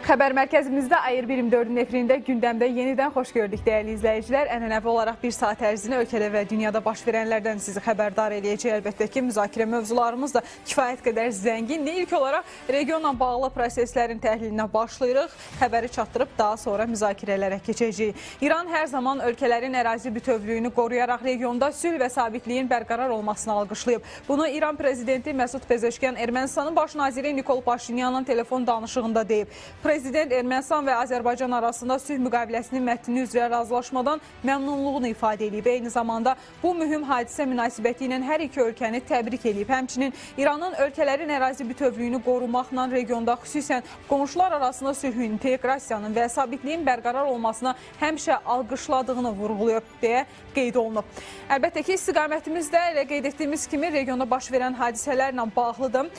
Xəbər mərkəzimizdə Ayır 24-ün efirində gündəmdə yenidən xoş gördük dəyərli izləyicilər. Ənənəvi olaraq bir saat ərzində ölkədə və dünyada baş verənlərdən sizi xəbərdar eləyəcək. Əlbəttə ki, müzakirə mövzularımız da kifayət qədər zəngindir. İlk olaraq regionla bağlı proseslərin təhlilinə başlayırıq. Xəbəri çatdırıb daha sonra müzakirələrə keçəcəyik. İran hər zaman ölkələrin ərazi bütövlüyünü qoruyaraq regionda sülh və sabitliyin bərqərar olmasını alqışlayıb. Bunu İran prezidenti Məsud Pezeşkiyan Ermənistanın baş naziri Nikol Paşinyanın telefon danışığında deyib. Prezident Ermənistan və Azərbaycan arasında sülh müqaviləsinin mətni üzrə razılaşmadan məmnunluğunu ifadə edib. Eyni zamanda bu mühüm hadisə münasibəti ilə hər iki ölkəni təbrik edib. Həmçinin İranın ölkələrin ərazi bütövlüyünü qorumaqla regionda xüsusən qonşular arasında sülhün, inteqrasiyanın və sabitliyin bərqərar olmasına həmişə alqışladığını vurğulayıb deyə qeyd olunub. Əlbəttə ki, istiqamətimizdə elə qeyd etdiyimiz kimi regionda baş verən hadisələrlə bağlıdır.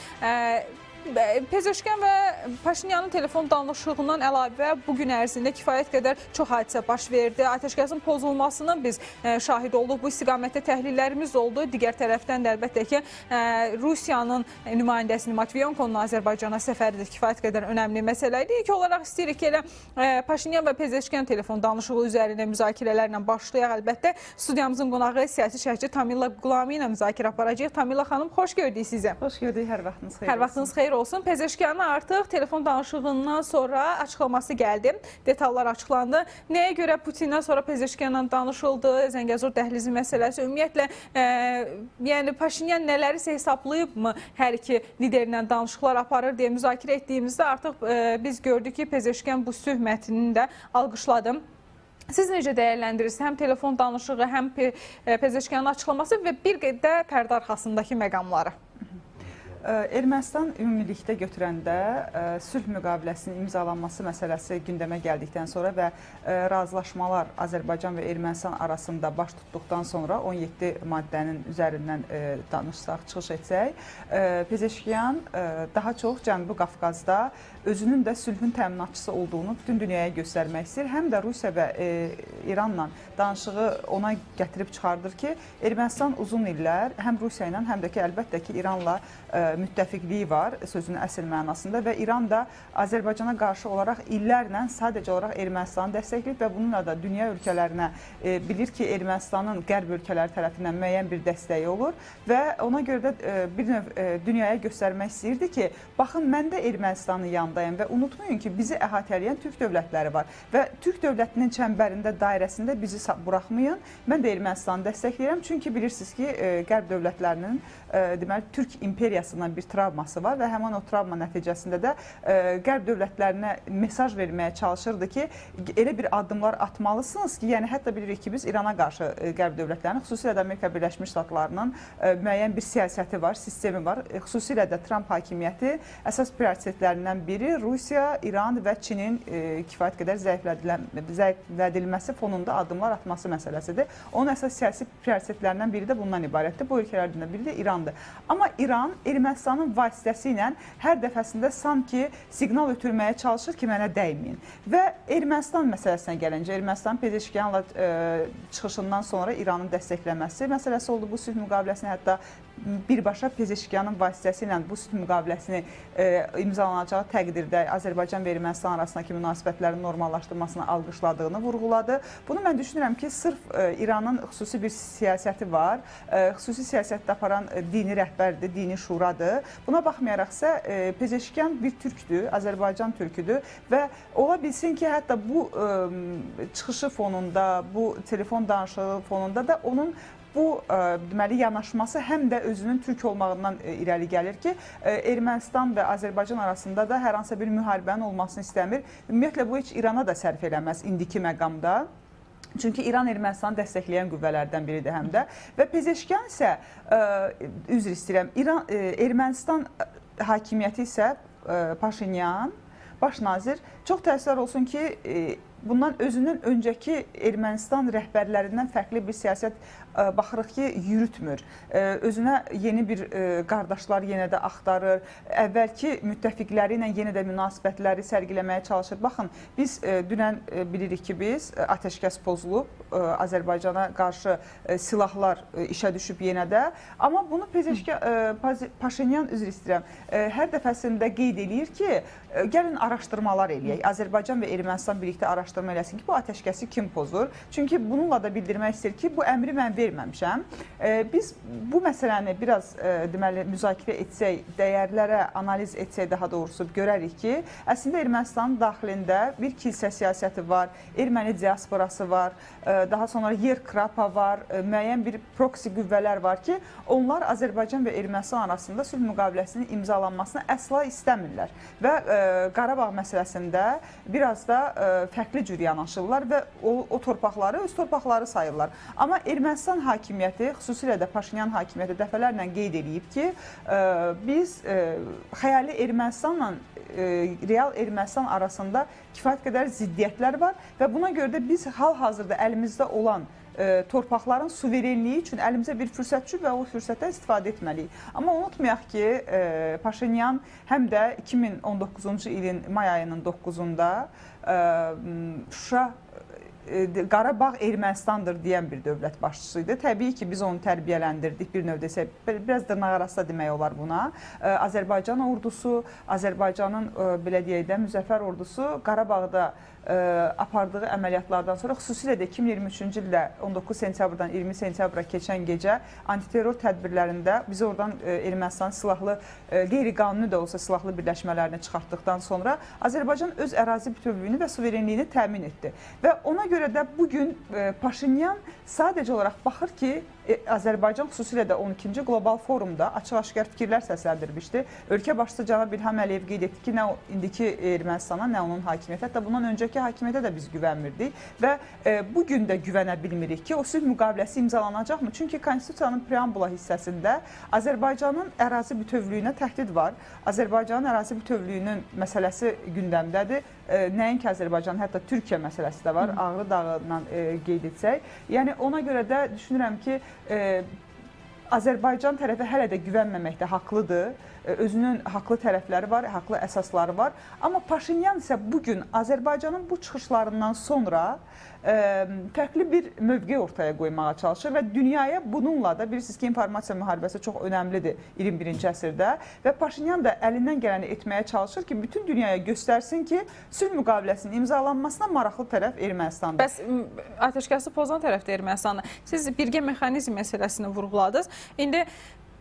Pezeşkiyan və Paşinyanın telefon danışığından əlavə bugün ərzində kifayət qədər çox hadisə baş verdi. Ateşkəsin pozulmasının biz şahid olduq. Bu istiqamətdə təhlillərimiz oldu. Digər tərəfdən də əlbəttə ki, Rusiyanın nümayəndəsinin Matviyonkonun Azərbaycana səfəridir. Kifayət qədər önəmli məsələ idi. İlk olaraq istəyirik ki, elə Paşinyan və Pezeşkiyan telefon danışığı üzərində müzakirələrlə başlayaq. Əlbəttə, studiyamızın qonağı siyasi şərhçi Tamila Qulami ilə müzakirə aparacağıq. Tamila xanım, xoş gördük sizə. Xoş gördük, hər vaxtınız xeyir olsun. Hər vaxtınız xeyir olsun. Pezeşkiyanın artıq telefon danışığından sonra açıqlaması gəldi. Detallar açıqlandı. Nəyə görə Putindən sonra Pezeşkiyanla danışıldı? Zəngəzur dəhlizi məsələsi. Ümumiyyətlə, yəni Paşinyan nələrisə hesablayıbmı hər iki liderlə danışıqlar aparır deyə müzakirə etdiyimizdə artıq biz gördük ki, Pezeşkiyan bu sülh mətnini də alqışladı. Siz necə dəyərləndirirsiniz? Həm telefon danışığı, həm Pezeşkiyanın açıqlaması və bir qədər pərdə arxasındakı məqamları? Ermənistan ümumilikdə götürəndə sülh müqaviləsinin imzalanması məsələsi gündəmə gəldikdən sonra və razılaşmalar Azərbaycan və Ermənistan arasında baş tutduqdan sonra 17 maddənin üzərindən danışsaq, çıxış etsək, Pezeşkiyan daha çox Cənubi Qafqazda özünün də sülhün təminatçısı olduğunu bütün dünyaya göstərmək istəyir. Həm də Rusiya və İranla danışığı ona gətirib çıxardır ki, Ermənistan uzun illər həm Rusiya ilə, həm də ki, əlbəttə ki, İranla müttəfiqliyi var sözünün əsl mənasında və İran da Azərbaycana qarşı olaraq illərlə sadəcə olaraq Ermənistanı dəstəkləyib və bununla da dünya ölkələrinə bilir ki, Ermənistanın qərb ölkələri tərəfindən müəyyən bir dəstəyi olur və ona görə də bir növ dünyaya göstərmək istəyirdi ki, baxın, mən də Ermənistanın yanındayım və unutmayın ki, bizi əhatələyən türk dövlətləri var və türk dövlətinin çəmbərində, dairəsində bizi buraxmayın. Mən də Ermənistanı dəstəkləyirəm, çünki bilirsiniz ki, qərb dövlətlərinin deməli, Türk imperiyasından bir travması var və həmin o travma nəticəsində də qərb dövlətlərinə mesaj verməyə çalışırdı ki, elə bir addımlar atmalısınız ki, yəni hətta bilirik ki, biz İrana qarşı qərb dövlətlərinin, xüsusilə də Amerika Birləşmiş Ştatlarının müəyyən bir siyasəti var, sistemi var. Xüsusilə də Trump hakimiyyəti əsas prioritetlərindən biri Rusiya, İran və Çinin kifayət qədər zəiflədilməsi fonunda addımlar atması məsələsidir. Onun əsas siyasi prioritetlərindən biri də bundan ibarətdir. Bu ölkələrdən də biri də İrandır. Amma İran Ermənistanın vasitəsilə hər dəfəsində sanki siqnal ötürməyə çalışır ki, mənə dəyməyin. Və Ermənistan məsələsinə gəlincə, Ermənistan Pezeşkiyanla çıxışından sonra İranın dəstəkləməsi məsələsi oldu. Bu sülh müqaviləsini hətta birbaşa Pezeşkiyanın vasitəsilə bu sülh müqaviləsini imzalanacağı təqdirdə Azərbaycan və Ermənistan arasındakı münasibətlərin normallaşdırmasını alqışladığını vurğuladı. Bunu mən düşünürəm ki, sırf İranın xüsusi bir siyasəti var, xüsusi siyasətdə aparan dini rəhbərdir, dini şuradır. Buna baxmayaraqsa Pezeşkiyan bir türkdür, Azərbaycan türküdür və ola bilsin ki, hətta bu çıxışı fonunda, bu telefon danışığı fonunda da onun bu deməli yanaşması həm də özünün türk olmağından irəli gəlir ki, Ermənistan və Azərbaycan arasında da hər hansısa bir müharibənin olmasını istəmir. Ümumiyyətlə bu heç İrana da sərf eləməz indiki məqamda. Çünki İran Ermənistanı dəstəkləyən qüvvələrdən biridir həm də. Və Pezeşkiyan isə, üzr istəyirəm, Ermənistan hakimiyyəti isə Paşinyan, baş nazir, çox təəssüflər olsun ki, bundan özünün öncəki Ermənistan rəhbərlərindən fərqli bir siyasət baxırıq ki, yürütmür. Özünə yeni bir qardaşlar yenə də axtarır. Əvvəlki müttəfiqləri ilə yenə də münasibətləri sərgiləməyə çalışır. Baxın, biz dünən bilirik ki, biz ateşkəs pozulub, Azərbaycana qarşı silahlar işə düşüb yenə də. Amma bunu Paşinyan, üzr istəyirəm, hər dəfəsində qeyd edir ki, gəlin araşdırmalar eləyək. Azərbaycan və Ermənistan birlikdə araşdırma eləsin ki, bu atəşkəsi kim pozur? Çünki bununla da bildirmək istəyir ki, bu əmri mən verməmişəm. Biz bu məsələni biraz deməli müzakirə etsək, dəyərlərə analiz etsək daha doğrusu görərik ki, əslində Ermənistanın daxilində bir kilsə siyasəti var, erməni diasporası var, daha sonra yer krapa var, müəyyən bir proksi qüvvələr var ki, onlar Azərbaycan və Ermənistan arasında sülh müqaviləsinin imzalanmasını əsla istəmirlər və Qarabağ məsələsində biraz da fərqli cür yanaşırlar və o torpaqları öz torpaqları sayırlar. Amma Ermənistan hakimiyyəti, xüsusilə də Paşinyan hakimiyyəti dəfələrlə qeyd edib ki, biz xəyali Ermənistanla real Ermənistan arasında kifayət qədər ziddiyyətlər var və buna görə də biz hal-hazırda əlimizdə olan torpaqların suverenliyi üçün əlimizə bir fürsət düşüb və o fürsətdən istifadə etməliyik. Amma unutmayaq ki, Paşinyan həm də 2019-cu ilin may ayının 9-da Şuşa Qarabağ Ermənistandır deyən bir dövlət başçısı idi. Təbii ki, biz onu tərbiyələndirdik bir növ desək, biraz dırnaqarası demək olar buna. Azərbaycan ordusu, Azərbaycanın belə deyək də müzəffər ordusu Qarabağda apardığı əməliyyatlardan sonra xüsusilə də 2023-cü ildə 19 sentyabrdan 20 sentyabra keçən gecə antiterror tədbirlərində biz oradan Ermənistanın silahlı, qeyri-qanuni də olsa silahlı birləşmələrini çıxartdıqdan sonra Azərbaycan öz ərazi bütövlüyünü və suverenliyini təmin etdi. Və ona görə də bugün Paşinyan sadəcə olaraq baxır ki, Azərbaycan xüsusilə də 12-ci qlobal forumda açıq-aşkar fikirlər səsləndirmişdi. Ölkə başçısı cənab İlham Əliyev qeyd etdi ki, nə indiki Ermənistana, nə onun hakimiyyəti, hətta bundan öncəki hakimiyyətə də biz güvənmirdik və bugün də güvənə bilmirik ki, o sülh müqaviləsi imzalanacaqmı? Çünki Konstitusiyanın preambula hissəsində Azərbaycanın ərazi bütövlüyünə təhdid var. Azərbaycanın ərazi bütövlüyünün məsələsi gündəmdədir. Nəinki Azərbaycan, hətta Türkiyə məsələsi də var, Ağrı dağından qeyd etsək. Yəni ona görə də düşünürəm ki, Azərbaycan tərəfi hələ də güvənməməkdə haqlıdır. Özünün haqlı tərəfləri var, haqlı əsasları var. Amma Paşinyan isə bugün Azərbaycanın bu çıxışlarından sonra fərqli bir mövqe ortaya qoymağa çalışır və dünyaya bununla da bilirsiniz ki, informasiya müharibəsi çox önəmlidir 21-ci əsrdə və Paşinyan da əlindən gələni etməyə çalışır ki, bütün dünyaya göstərsin ki, sülh müqaviləsinin imzalanmasına maraqlı tərəf Ermənistandır. Bəs atəşkəsi pozan tərəf də Ermənistandır. Siz birgə mexanizm məsələsini vurğuladınız. İndi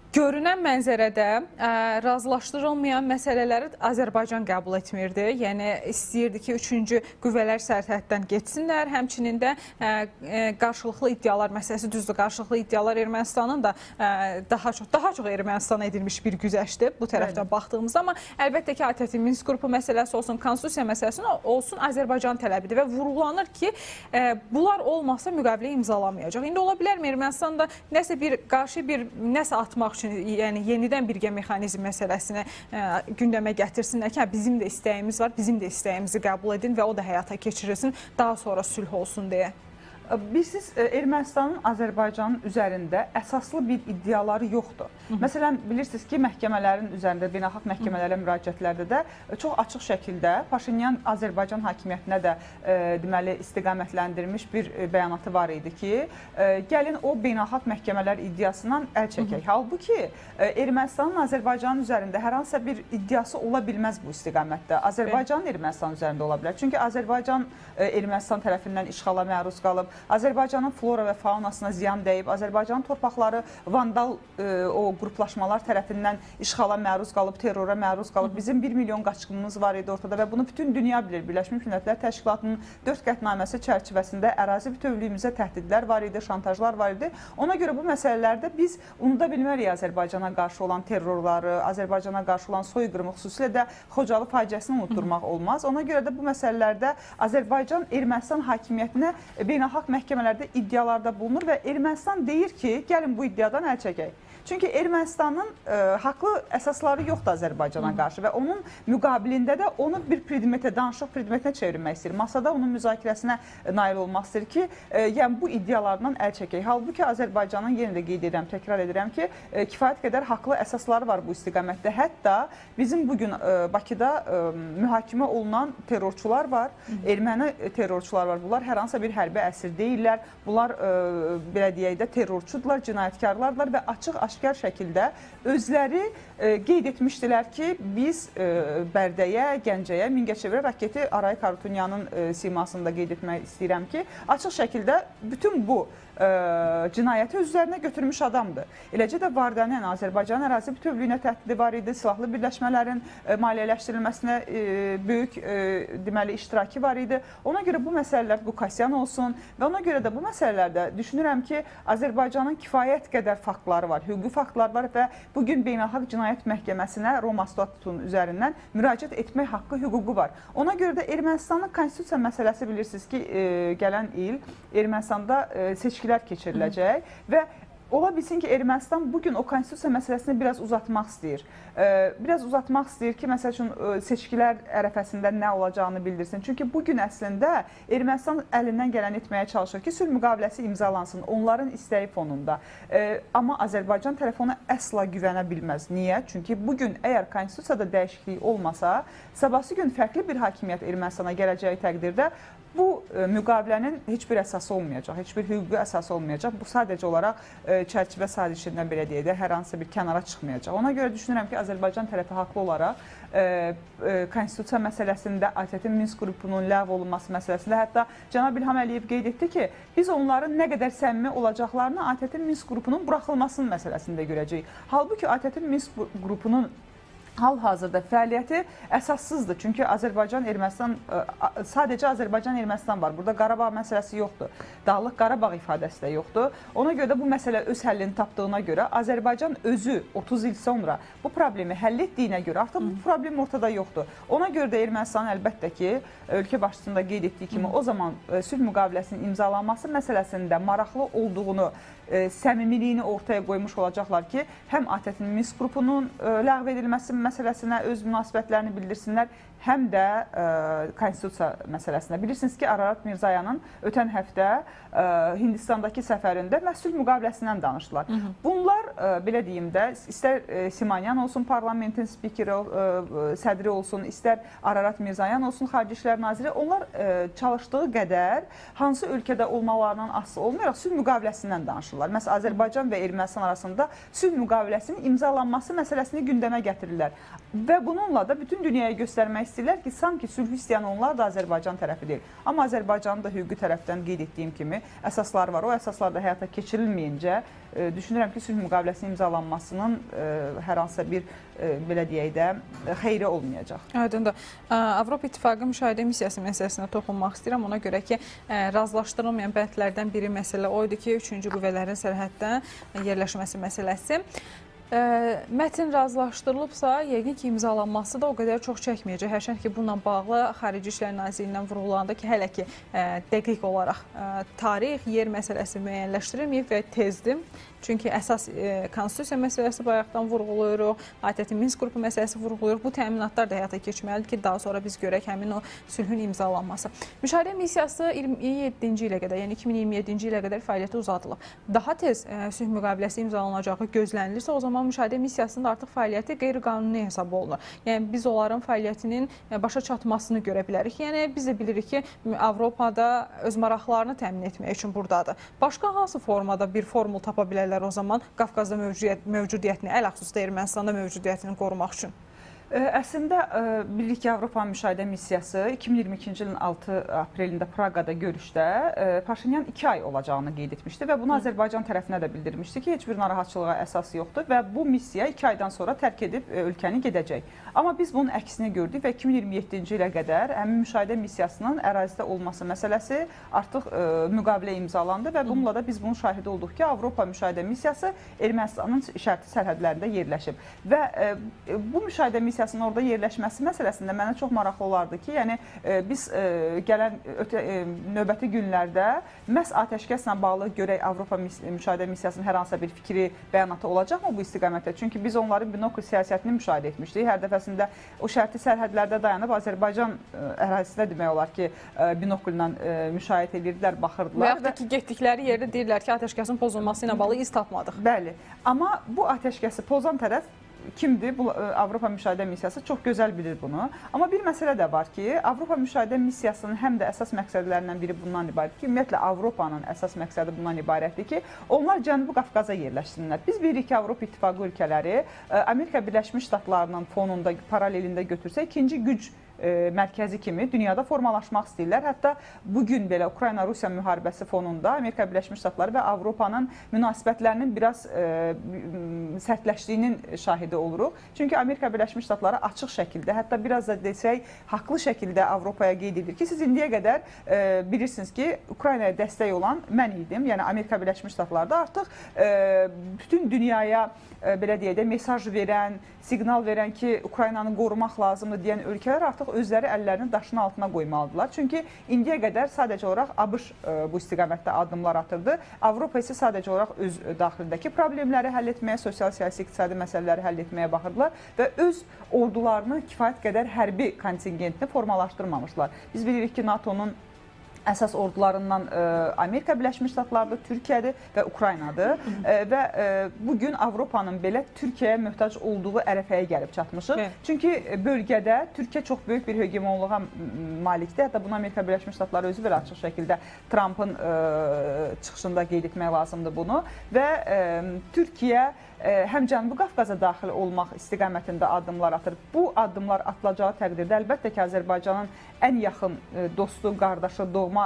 görünən mənzərədə razılaşdırılmayan məsələləri Azərbaycan qəbul etmirdi. Yəni istəyirdi ki, üçüncü qüvvələr sərhəddən getsinlər. Həmçinin də qarşılıqlı iddialar məsələsi düzdür. Qarşılıqlı iddialar Ermənistanın da daha çox Ermənistana edilmiş bir güzəştdir bu tərəfdən baxdığımızda. Amma əlbəttə ki, ATƏT Minsk qrupu məsələsi olsun, konstitusiya məsələsi olsun Azərbaycan tələbidir və vurğulanır ki, bunlar olmasa müqavilə imzalamayacaq. İndi ola bilərmi Ermənistanda nəsə atmaq üçün, yəni yenidən birgə mexanizm məsələsini gündəmə gətirsinlər ki, bizim də istəyimiz var, bizim də istəyimizi qəbul edin və o da həyata keçirilsin, daha sonra sülh olsun deyə. Bilirsiniz, Ermənistanın Azərbaycanın üzərində əsaslı bir iddiaları yoxdur. Məsələn, bilirsiniz ki, məhkəmələrin üzərində, beynəlxalq məhkəmələrə müraciətlərdə də çox açıq şəkildə Paşinyan Azərbaycan hakimiyyətinə də deməli istiqamətləndirmiş bir bəyanatı var idi ki, gəlin o beynəlxalq məhkəmələr iddiasından əl çəkək. Halbuki Ermənistanın Azərbaycanın üzərində hər hansısa bir iddiası ola bilməz bu istiqamətdə. Azərbaycanın Ermənistan üzərində ola bilər. Çünki Azərbaycan Ermənistan tərəfindən işğala məruz qalıb. Azərbaycanın flora və faunasına ziyan dəyib, Azərbaycanın torpaqları vandal o qruplaşmalar tərəfindən işğala məruz qalıb, terrora məruz qalıb. Bizim 1 milyon qaçqınımız var idi ortada və bunu bütün dünya bilir. Birləşmiş Millətlər Təşkilatının 4 qətnaməsi çərçivəsində ərazi bütövlüyümüzə təhdidlər var idi, şantajlar var idi. Ona görə bu məsələlərdə biz unuda bilmərik Azərbaycana qarşı olan terrorları, Azərbaycana qarşı olan soyqırımı, xüsusilə də Xocalı faciəsini unutturmaq olmaz. Ona görə də bu məsələlərdə Azərbaycan Ermənistan hakimiyyətinə beynəlxalq məhkəmələrdə iddialarda bulunur və Ermənistan deyir ki, gəlin bu iddiadan əl çəkək. Çünki Ermənistanın haqlı əsasları yoxdur Azərbaycana qarşı və onun müqabilində də onu bir predmetə, danışıq predmetinə çevirmək istəyir. Masada onun müzakirəsinə nail olmaq istəyir ki, yəni bu iddialardan əl çəkək. Halbuki Azərbaycanın, yenə də qeyd edirəm, təkrar edirəm ki, kifayət qədər haqlı əsasları var bu istiqamətdə. Hətta bizim bugün Bakıda mühakimə olunan terrorçular var, erməni terrorçular var. Bunlar hər hansısa bir hərbi əsir deyirlər. Bunlar belə deyək də terrorçudurlar, cinayətkarlarlar və açıq-aşkar aşkar şəkildə özləri qeyd etmişdilər ki, biz Bərdəyə, Gəncəyə Mingəçevirə raketi Arayik Harutyunyanın simasında qeyd etmək istəyirəm ki, açıq şəkildə bütün bu cinayəti özlərinə götürmüş adamdır. Eləcə də Vardənin Azərbaycan ərazi bütövlüyünə təhdidi var idi, silahlı birləşmələrin maliyyələşdirilməsinə böyük deməli iştirakı var idi. Ona görə bu məsələlər Qukasyan olsun və ona görə də bu məsələlərdə düşünürəm ki, Azərbaycanın kifayət qədər faktları var, hüquqi faktlar var və bugün Beynəlxalq Cinayət Məhkəməsinə Roma statutunun üzərindən müraciət etmək haqqı, hüququ var. Ona görə də Ermənistanın konstitusiya məsələsi bilirsiniz ki, gələn il Ermənistanda seçkilər keçiriləcək və ola bilsin ki, Ermənistan bugün o konstitusiya məsələsini biraz uzatmaq istəyir. Biraz uzatmaq istəyir ki, məsəl üçün seçkilər ərəfəsində nə olacağını bildirsin. Çünki bugün əslində Ermənistan əlindən gələn etməyə çalışır ki, sülh müqaviləsi imzalansın onların istəyi fonunda. Amma Azərbaycan tərəfi ona əsla güvənə bilməz. Niyə? Çünki bugün əgər konstitusiyada dəyişiklik olmasa, sabahsı gün fərqli bir hakimiyyət Ermənistana gələcəyi təqdirdə bu müqavilənin heç bir əsası olmayacaq, heç bir hüquqi əsası olmayacaq. Bu sadəcə olaraq çərçivə sazişindən belə deyək də hər hansısa bir kənara çıxmayacaq. Ona görə düşünürəm ki, Azərbaycan tərəfi haqlı olaraq konstitusiya məsələsində ATƏT-in Minsk qrupunun ləğv olunması məsələsində hətta cənab İlham Əliyev qeyd etdi ki, biz onların nə qədər səmimi olacaqlarını ATƏT-in Minsk qrupunun buraxılmasının məsələsində görəcəyik. Halbuki ATƏT-in Minsk qrupunun hal-hazırda fəaliyyəti əsassızdır. Çünki Azərbaycan, Ermənistan, sadəcə Azərbaycan, Ermənistan var. Burada Qarabağ məsələsi yoxdur. Dağlıq Qarabağ ifadəsi də yoxdur. Ona görə də bu məsələ öz həllini tapdığına görə Azərbaycan özü 30 il sonra bu problemi həll etdiyinə görə artıq bu problem ortada yoxdur. Ona görə də Ermənistan əlbəttə ki, ölkə başçısında qeyd etdiyi kimi o zaman sülh müqaviləsinin imzalanması məsələsində maraqlı olduğunu, səmimiliyini ortaya qoymuş olacaqlar ki, həm ATƏT-in Minsk qrupunun ləğv edilməsi məsələsinə öz münasibətlərini bildirsinlər, həm də konstitusiya məsələsinə. Bilirsiniz ki, Ararat Mirzoyanın ötən həftə Hindistandakı səfərində məhsul müqaviləsindən danışdılar. Bunlar, belə deyim də, istər Simanyan olsun, parlamentin spikeri, sədri olsun, istər Ararat Mirzoyan olsun, Xarici İşlər Naziri, onlar çalışdığı qədər hansı ölkədə olmalarından asılı olmayaraq sülh müqaviləsindən danışırlar. Məsələn, Azərbaycan və Ermənistan arasında sülh müqaviləsinin imzalanması məsələsini gündəmə gətirirlər. Və bununla da bütün dünyaya göstərmək istəyirlər ki, sanki sülhü istəyən onlar da Azərbaycan tərəfi deyil. Amma Azərbaycanın da hüquqi tərəfdən qeyd etdiyim kimi əsasları var. O əsaslar da həyata keçirilməyincə düşünürəm ki, sülh müqaviləsinin imzalanmasının hər hansısa bir, belə deyək də, xeyri olmayacaq. Aydındır. Avropa İttifaqı müşahidə missiyası məsələsinə toxunmaq istəyirəm. Ona görə ki, razılaşdırılmayan bəndlərdən biri məsələ o idi ki, 3-cü qüvvələrin sərhəddən yerləşməsi məsələsi. Mətn razılaşdırılıbsa, yəqin ki, imzalanması da o qədər çox çəkməyəcək. Hərçənd ki, bununla bağlı Xarici İşlər Nazirliyindən vurğulandı ki, hələ ki, dəqiq olaraq tarix, yer məsələsi müəyyənləşdirilməyib və tezdir. Çünki əsas konstitusiya məsələsi bayaqdan vurğuluyuruq, ATƏT-in Minsk qrupu məsələsi vurğuluyuruq. Bu təminatlar da həyata keçməlidir ki, daha sonra biz görək həmin o sülhün imzalanması. Müşahidə missiyası 27-ci ilə qədər, yəni 2027-ci ilə qədər fəaliyyəti uzadılıb. Daha tez sülh müqaviləsi imzalanacağı gözlənilirsə, o zaman müşahidə missiyasının artıq fəaliyyəti qeyri-qanuni hesab olunur. Yəni biz onların fəaliyyətinin başa çatmasını görə bilərik. Yəni biz də bilirik ki, Avropada öz maraqlarını təmin etmək üçün buradadır. Başqa hansı formada bir formul tapa bilərlər o zaman Qafqazda mövcudiyyətini, ələxüsusda Ermənistanda mövcudiyyətini qorumaq üçün? Əslində, bilirik ki, Avropa müşahidə missiyası 2022-ci ilin 6 aprelində Praqada görüşdə Paşinyan 2 ay olacağını qeyd etmişdi və bunu Azərbaycan tərəfinə də bildirmişdi ki, heç bir narahatçılığa əsas yoxdur və bu missiya 2 aydan sonra tərk edib ölkəni gedəcək. Amma biz bunun əksini gördük və 2027-ci ilə qədər həmin müşahidə missiyasının ərazidə olması məsələsi artıq müqavilə imzalandı və bununla da biz bunun şahidi olduq ki, Avropa müşahidə missiyası Ermənistanın şərti sərhədlərində yerləşib və bu müşahidə missiyasının orada yerləşməsi məsələsində mənə çox maraqlı olardı ki, yəni biz gələn növbəti günlərdə məhz atəşkəslə bağlı görək Avropa müşahidə missiyasının hər hansısa bir fikri, bəyanatı olacaqmı bu istiqamətdə? Çünki biz onların binokl siyasətini müşahidə etmişdik. Hər dəfəsində o şərti sərhədlərdə dayanıb Azərbaycan ərazisində demək olar ki, binokllə müşahidə edirdilər, baxırdılar. Və yaxud da ki, getdikləri yerdə deyirlər ki, atəşkəsin pozulması ilə bağlı iz tapmadıq. Bəli, amma bu atəşkəsi pozan tərəf kimdir? Bu Avropa Müşahidə Missiyası çox gözəl bilir bunu. Amma bir məsələ də var ki, Avropa Müşahidə Missiyasının həm də əsas məqsədlərindən biri bundan ibarətdir ki, ümumiyyətlə Avropanın əsas məqsədi bundan ibarətdir ki, onlar Cənubi Qafqaza yerləşsinlər. Biz bilirik ki, Avropa İttifaqı ölkələri Amerika Birləşmiş Ştatlarının fonunda, paralelində götürsə, ikinci güc mərkəzi kimi dünyada formalaşmaq istəyirlər. Hətta bugün belə Ukrayna-Rusiya müharibəsi fonunda Amerika Birləşmiş Ştatları və Avropanın münasibətlərinin biraz sərtləşdiyinin şahidi oluruq. Çünki Amerika Birləşmiş Ştatları açıq şəkildə, hətta biraz da desək, haqlı şəkildə Avropaya qeyd edir ki, siz indiyə qədər bilirsiniz ki, Ukraynaya dəstək olan mən idim. Yəni Amerika Birləşmiş Ştatları da artıq bütün dünyaya belə deyək də mesaj verən, siqnal verən ki, Ukraynanı qorumaq lazımdır deyən ölkələr artıq özləri əllərini daşın altına qoymalıdırlar. Çünki indiyə qədər sadəcə olaraq ABŞ bu istiqamətdə addımlar atırdı. Avropa isə sadəcə olaraq öz daxilindəki problemləri həll etməyə, sosial, siyasi, iqtisadi məsələləri həll etməyə baxırdılar və öz ordularını kifayət qədər hərbi kontingentini formalaşdırmamışlar. Biz bilirik ki, NATO-nun əsas ordularından Amerika Birləşmiş Ştatlarıdır, Türkiyədir və Ukraynadır və bugün Avropanın belə Türkiyəyə möhtac olduğu ərəfəyə gəlib çatmışıq. Çünki bölgədə Türkiyə çox böyük bir hegemonluğa malikdir. Hətta bunu Amerika Birləşmiş Ştatları özü belə açıq şəkildə Trumpın çıxışında qeyd etmək lazımdır bunu və Türkiyə həm Cənubi Qafqaza daxil olmaq istiqamətində addımlar atır. Bu addımlar atılacağı təqdirdə əlbəttə ki, Azərbaycanın ən yaxın dostu, qardaşı, doğma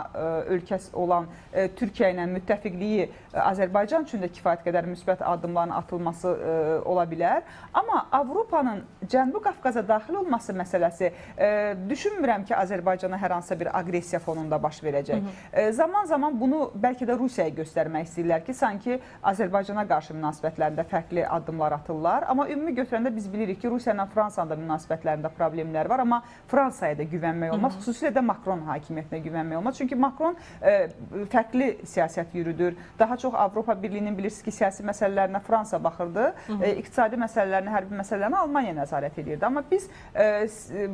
ölkəsi olan Türkiyə ilə müttəfiqliyi Azərbaycan üçün də kifayət qədər müsbət addımların atılması ola bilər. Amma Avropanın Cənubi Qafqaza daxil olması məsələsi düşünmürəm ki, Azərbaycana hər hansısa bir aqressiya fonunda baş verəcək. Zaman-zaman bunu bəlkə də Rusiyaya göstərmək istəyirlər ki, sanki Azərbaycana qarşı münasibətlərində fərqli addımlar atırlar. Amma ümumi götürəndə biz bilirik ki, Rusiya ilə Fransanın da münasibətlərində problemlər var, amma Fransaya da güvənmək olmaz. Xüsusilə də Makron hakimiyyətinə güvənmək olmaz. Çünki Makron fərqli siyasət yürüdür. Daha çox Avropa Birliyinin bilirsiniz ki, siyasi məsələlərinə Fransa baxırdı, iqtisadi məsələlərinə, hərbi məsələlərinə Almaniya nəzarət edirdi. Amma biz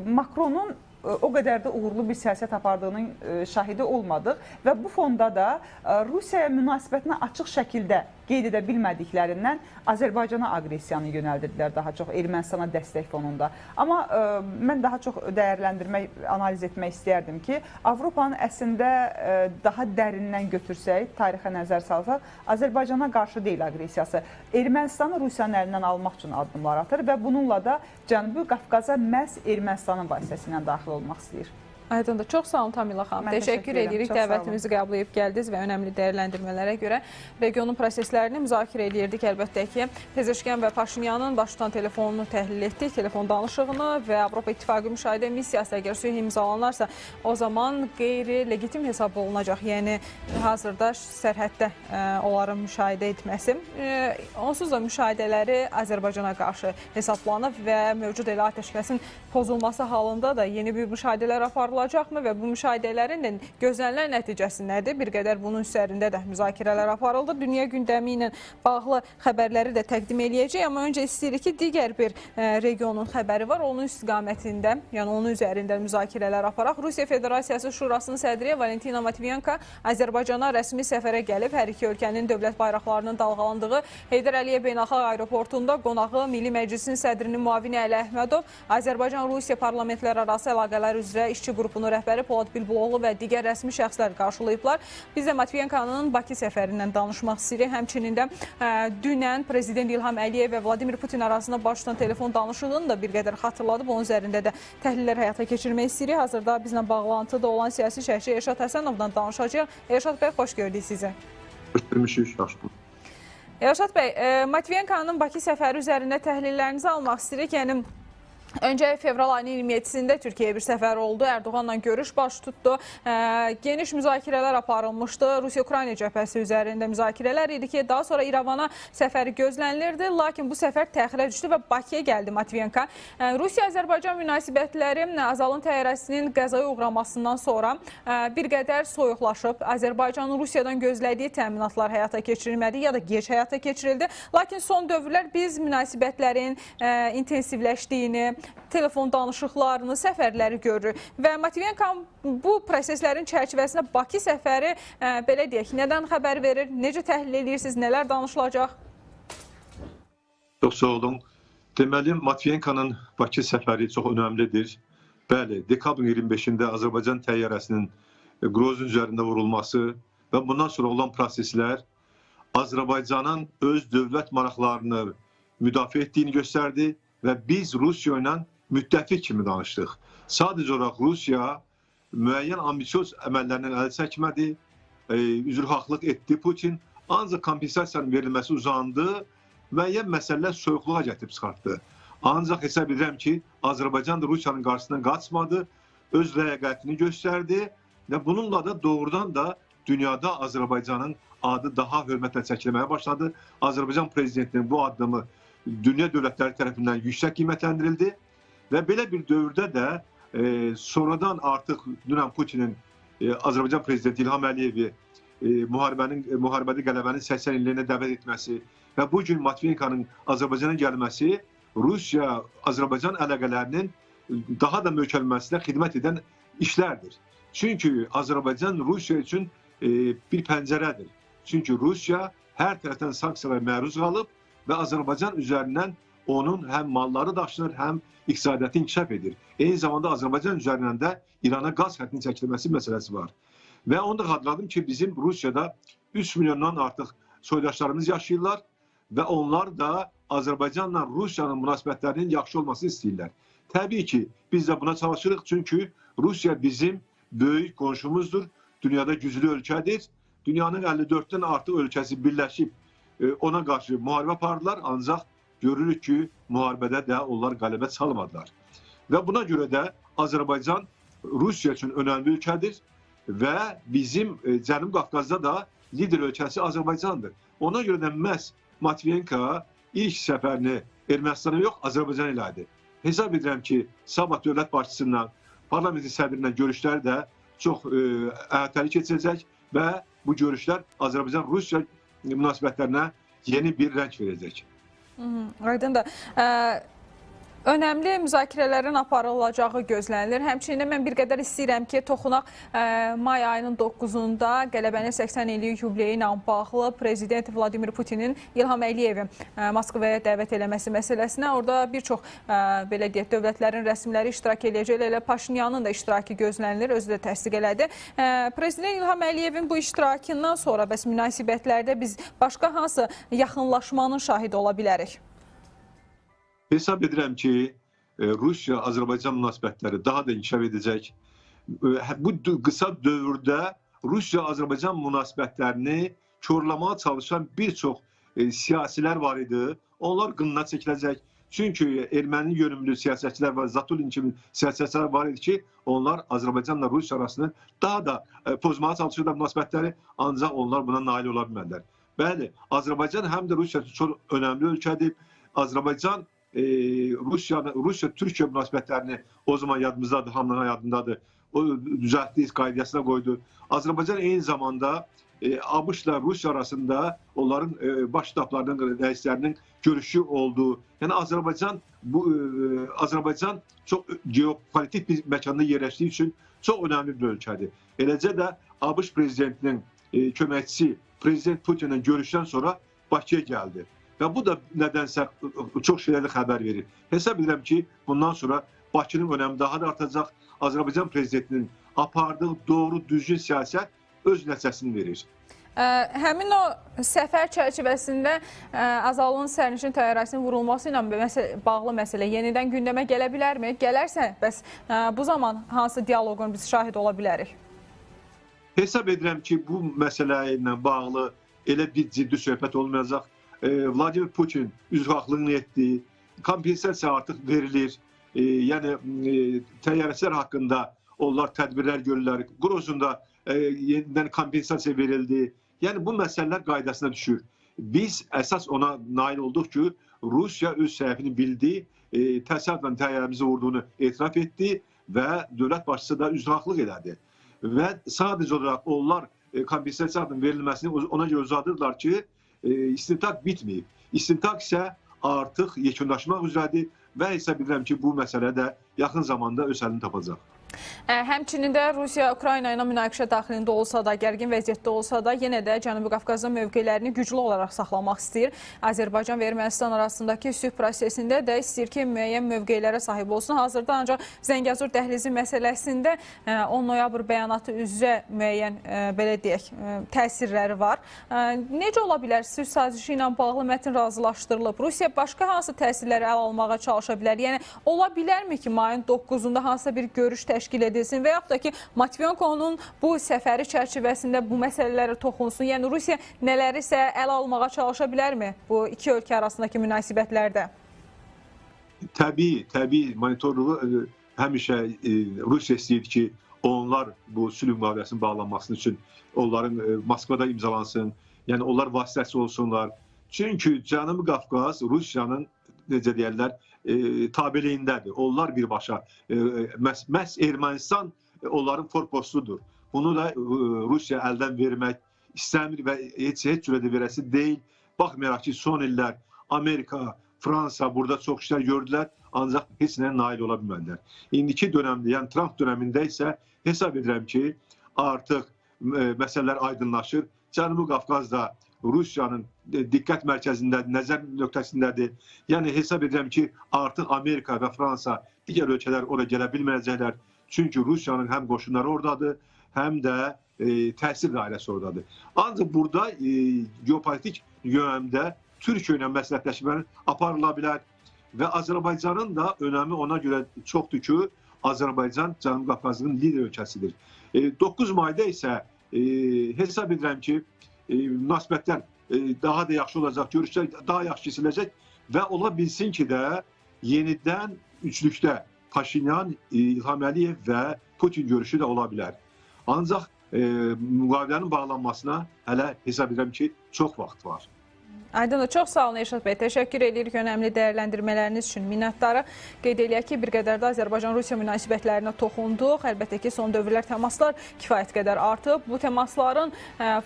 Makronun o qədər də uğurlu bir siyasət apardığının şahidi olmadıq və bu fonda da Rusiyaya münasibətini açıq şəkildə qeyd edə bilmədiklərindən Azərbaycana aqressiyanı yönəldirdilər daha çox Ermənistana dəstək fonunda. Amma mən daha çox dəyərləndirmək, analiz etmək istəyərdim ki, Avropanın əslində daha dərindən götürsək, tarixə nəzər salsaq, Azərbaycana qarşı deyil aqressiyası. Ermənistanı Rusiyanın əlindən almaq üçün addımlar atır və bununla da Cənubi Qafqaza məhz Ermənistanın vasitəsilə daxil olmaq istəyir. Aydındır. Çox sağ olun Tamila xanım. Təşəkkür edirik dəvətimizi qəbul edib gəldiniz və önəmli dəyərləndirmələrə görə regionun proseslərini müzakirə edirdik. Əlbəttə ki, Pezeşkan və Paşinyanın baş tutan telefonunu təhlil etdik, telefon danışığını və Avropa İttifaqı müşahidə missiyası əgər sülh imzalanarsa, o zaman qeyri-legitim hesab olunacaq. Yəni, hazırda sərhəddə onların müşahidə etməsi. Onsuz da müşahidələri Azərbaycana qarşı hesablanıb və mövcud elə atəşkəsin pozulması halında da yeni bir müşahidələr aparılacaqmı və bu müşahidələrin gözlənilən nəticəsi nədir? Bir qədər bunun üzərində də müzakirələr aparıldı. Dünya gündəmi ilə bağlı xəbərləri də təqdim eləyəcək. Amma öncə istəyirik ki, digər bir regionun xəbəri var. Onun istiqamətində, yəni onun üzərində müzakirələr aparaq. Rusiya Federasiyası Şurasının sədri Valentina Matviyenko Azərbaycana rəsmi səfərə gəlib. Hər iki ölkənin dövlət bayraqlarının dalğalandığı Heydər Əliyev Beynəlxalq Aeroportunda qonağı Milli Məclisin sədrinin müavini Əli Əhmədov, Azərbaycan-Rusiya parlamentlər arası əlaqələr üzrə işçi qrupunun rəhbəri Polad Bilbuloğlu və digər rəsmi şəxslər qarşılayıblar. Biz də Matviyenkonun Bakı səfərindən danışmaq istəyirik. Həmçinin də dünən Prezident İlham Əliyev və Vladimir Putin arasında baş tutan telefon danışığını da bir qədər xatırladıb. Onun üzərində də təhlillər həyata keçirmək istəyirik. Hazırda bizlə bağlantıda olan siyasi şərhçi Elşad Həsənovdan danışacağıq. Elşad bəy, xoş gördük sizə. Xoş görmüşük, yaxşı. Elşad bəy, Matviyenkonun Bakı səfəri üzərində təhlillərinizi almaq istəyirik. Yəni, öncə fevral ayının 27-sində Türkiyəyə bir səfər oldu. Erdoğanla görüş baş tutdu. Geniş müzakirələr aparılmışdı. Rusiya-Ukrayna cəbhəsi üzərində müzakirələr idi ki, daha sonra İrəvana səfəri gözlənilirdi. Lakin bu səfər təxirə düşdü və Bakıya gəldi Matviyenko. Rusiya-Azərbaycan münasibətləri Azalın təyyarəsinin qəzaya uğramasından sonra bir qədər soyuqlaşıb. Azərbaycanın Rusiyadan gözlədiyi təminatlar həyata keçirilmədi ya da gec həyata keçirildi. Lakin son dövrlər biz münasibətlərin intensivləşdiyini, telefon danışıqlarını, səfərləri görürük. Və Matviyenko bu proseslərin çərçivəsində Bakı səfəri, belə deyək, nədən xəbər verir, necə təhlil edirsiniz, nələr danışılacaq? Çox sağ olun. Deməli, Matviyenkonun Bakı səfəri çox önəmlidir. Bəli, dekabrın 25-də Azərbaycan təyyarəsinin Qrozun üzərində vurulması və bundan sonra olan proseslər Azərbaycanın öz dövlət maraqlarını müdafiə etdiyini göstərdi və biz Rusiya ilə müttəfiq kimi danışdıq. Sadəcə olaraq Rusiya müəyyən ambisiyoz əməllərindən əl çəkmədi, üzrxahlıq etdi Putin, ancaq kompensasiyanın verilməsi uzandı, müəyyən məsələlər soyuqluğa gətirib çıxartdı. Ancaq hesab edirəm ki, Azərbaycan da Rusiyanın qarşısından qaçmadı, öz rəqətini göstərdi və bununla da doğrudan da dünyada Azərbaycanın adı daha hörmətlə çəkilməyə başladı. Azərbaycan prezidentinin bu addımı dünya dövlətləri tərəfindən yüksək qiymətləndirildi və belə bir dövrdə də sonradan artıq dünən Putinin Azərbaycan prezidenti İlham Əliyevi müharibədə qələbənin 80 illiyinə dəvət etməsi və bu gün Matviyenkonun Azərbaycana gəlməsi Rusiya-Azərbaycan əlaqələrinin daha da möhkəmlənməsinə xidmət edən işlərdir. Çünki Azərbaycan Rusiya üçün bir pəncərədir. Çünki Rusiya hər tərəfdən sanksiyalara məruz qalıb və Azərbaycan üzərindən onun həm malları daşınır, həm iqtisadiyyatı inkişaf edir. Eyni zamanda Azərbaycan üzərindən də İrana qaz xəttinin çəkilməsi məsələsi var. Və onu da xatırladım ki, bizim Rusiyada 3 milyondan artıq soydaşlarımız yaşayırlar və onlar da Azərbaycanla Rusiyanın münasibətlərinin yaxşı olmasını istəyirlər. Təbii ki, biz də buna çalışırıq, çünki Rusiya bizim böyük qonşumuzdur, dünyada güclü ölkədir. Dünyanın 54-dən artıq ölkəsi birləşib ona qarşı müharibə apardılar, ancaq görürük ki, müharibədə də onlar qələbə çalmadılar. Və buna görə də Azərbaycan Rusiya üçün önəmli ölkədir və bizim Cənubi Qafqazda da lider ölkəsi Azərbaycandır. Ona görə də məhz Matviyenko ilk səfərini Ermənistana yox, Azərbaycan elədi. Hesab edirəm ki, sabah dövlət başçısından, parlamentin sədrindən görüşlər də çox əhatəli keçəcək və bu görüşlər Azərbaycan-Rusiya münasibətlərinə yeni bir rəng verəcək. Aydındır. Önəmli müzakirələrin aparılacağı gözlənilir. Həmçinin mən bir qədər istəyirəm ki, toxunaq may ayının 9-da qələbənin 80 illik yubileyi ilə bağlı Prezident Vladimir Putinin İlham Əliyevi Moskvaya dəvət eləməsi məsələsinə. Orada bir çox belə deyək, dövlətlərin rəsmiləri iştirak edəcək. Elə Paşinyanın da iştirakı gözlənilir, özü də təsdiq elədi. Prezident İlham Əliyevin bu iştirakından sonra bəs münasibətlərdə biz başqa hansı yaxınlaşmanın şahidi ola bilərik? Hesab edirəm ki, Rusiya-Azərbaycan münasibətləri daha da inkişaf edəcək. Bu qısa dövrdə Rusiya-Azərbaycan münasibətlərini korlamağa çalışan bir çox siyasilər var idi. Onlar qınına çəkiləcək. Çünki erməni yönümlü siyasətçilər var, Zatulin kimi siyasətçilər var idi ki, onlar Azərbaycanla Rusiya arasını daha da pozmağa çalışırlar münasibətləri, ancaq onlar buna nail ola bilmədilər. Bəli, Azərbaycan həm də Rusiya üçün çox önəmli ölkədir. Azərbaycan Rusiya-Türkiyə münasibətlərini o zaman yadımızdadır, hamının yadındadır. O düzəltdi, qaydasına qoydu. Azərbaycan eyni zamanda ABŞ-la Rusiya arasında onların baş ştablarının, rəislərinin görüşü oldu. Yəni Azərbaycan çox geopolitik bir məkanda yerləşdiyi üçün çox önəmli bir ölkədir. Eləcə də ABŞ prezidentinin köməkçisi Prezident Putin'in görüşdən sonra Bakıya gəldi. Və bu da nədənsə çox şeylərlə xəbər verir. Hesab edirəm ki, bundan sonra Bakının önəmi daha da artacaq. Azərbaycan prezidentinin apardığı doğru, düzgün siyasət öz nəticəsini verir. Həmin o səfər çərçivəsində Azalın sərnişin təyyarəsinin vurulması ilə bağlı məsələ yenidən gündəmə gələ bilərmi? Gələrsə, bəs bu zaman hansı diyaloqun biz şahid ola bilərik? Hesab edirəm ki, bu məsələ ilə bağlı elə bir ciddi söhbət olmayacaq. Vladimir Putin üzrxahlığını etdi, kompensasiya artıq verilir. Yəni təyyarəçilər haqqında onlar tədbirlər görürlər. Qrozunda yenidən kompensasiya verildi. Yəni bu məsələlər qaydasına düşür. Biz əsas ona nail olduq ki, Rusiya öz səhvini bildi, təsadüfən təyyarəmizi vurduğunu etiraf etdi və dövlət başçısı da üzrxahlıq elədi. Və sadəcə olaraq onlar kompensasiyanın verilməsini ona görə uzadırlar ki, istintaq bitməyib. İstintaq isə artıq yekunlaşmaq üzrədir və hesab edirəm ki, bu məsələ də yaxın zamanda öz həlini tapacaq. Həmçinin də Rusiya Ukrayna ilə münaqişə daxilində olsa da, gərgin vəziyyətdə olsa da, yenə də Cənubi Qafqazda mövqelərini güclü olaraq saxlamaq istəyir. Azərbaycan və Ermənistan arasındakı sülh prosesində də istəyir ki, müəyyən mövqelərə sahib olsun. Hazırda ancaq Zəngəzur dəhlizi məsələsində 10 noyabr bəyanatı üzrə müəyyən, belə deyək, təsirləri var. Necə ola bilər? Sülh sazişi ilə bağlı mətn razılaşdırılıb. Rusiya başqa hansı təsirləri əl almağa çalışa bilər? Yəni, ola bilərmi ki, mayın 9-da hansısa bir görüş təşkil edilsin və yaxud da ki, Matviyenkonun bu səfəri çərçivəsində bu məsələlərə toxunsun? Yəni, Rusiya nələrisə əl almağa çalışa bilərmi bu iki ölkə arasındakı münasibətlərdə? Təbii monitorluğu həmişə Rusiya istəyir ki, onlar bu sülh müqaviləsinin bağlanması üçün onların Moskvada imzalansın, yəni onlar vasitəçi olsunlar. Çünki Cənubi Qafqaz Rusiyanın, necə deyərlər, tabeliyindədir. Onlar birbaşa, məhz Ermənistan onların forpostudur. Bunu da Rusiya əldən vermək istəmir və heç cürə də verəsi deyil. Baxmayaraq ki, son illər Amerika, Fransa burada çox işlər gördülər, ancaq heç nəyə nail ola bilmədilər. İndiki dönəmdə, yəni Trump dönəmində isə hesab edirəm ki, artıq məsələlər aydınlaşır. Cənubi Qafqazda Rusiyanın diqqət mərkəzindədir, nəzər nöqtəsindədir. Yəni, hesab edirəm ki, artıq Amerika və Fransa, digər ölkələr oraya gələ bilməyəcəklər. Çünki Rusiyanın həm qoşunları oradadır, həm də təsir dairəsi oradadır. Ancaq burada geopolitik yönəmdə Türkiyə ilə məsləhətləşmənin aparıla bilər və Azərbaycanın da önəmi ona görə çoxdur ki, Azərbaycan Cənubi Qafqazın lider ölkəsidir. 9 mayda isə hesab edirəm ki, münasibətlər daha da yaxşı olacaq, görüşlər daha yaxşı keçiriləcək və ola bilsin ki də yenidən üçlükdə Paşinyan, İlham Əliyev və Putin görüşü də ola bilər. Ancaq müqavilənin bağlanmasına hələ hesab edirəm ki, çox vaxt var. Aydındır, çox sağ olun Elşad bəy. Təşəkkür edirik önəmli dəyərləndirmələriniz üçün, minnətdarı. Qeyd eləyək ki, bir qədər də Azərbaycan-Rusiya münasibətlərinə toxunduq. Əlbəttə ki, son dövrlər təmaslar kifayət qədər artıb. Bu təmasların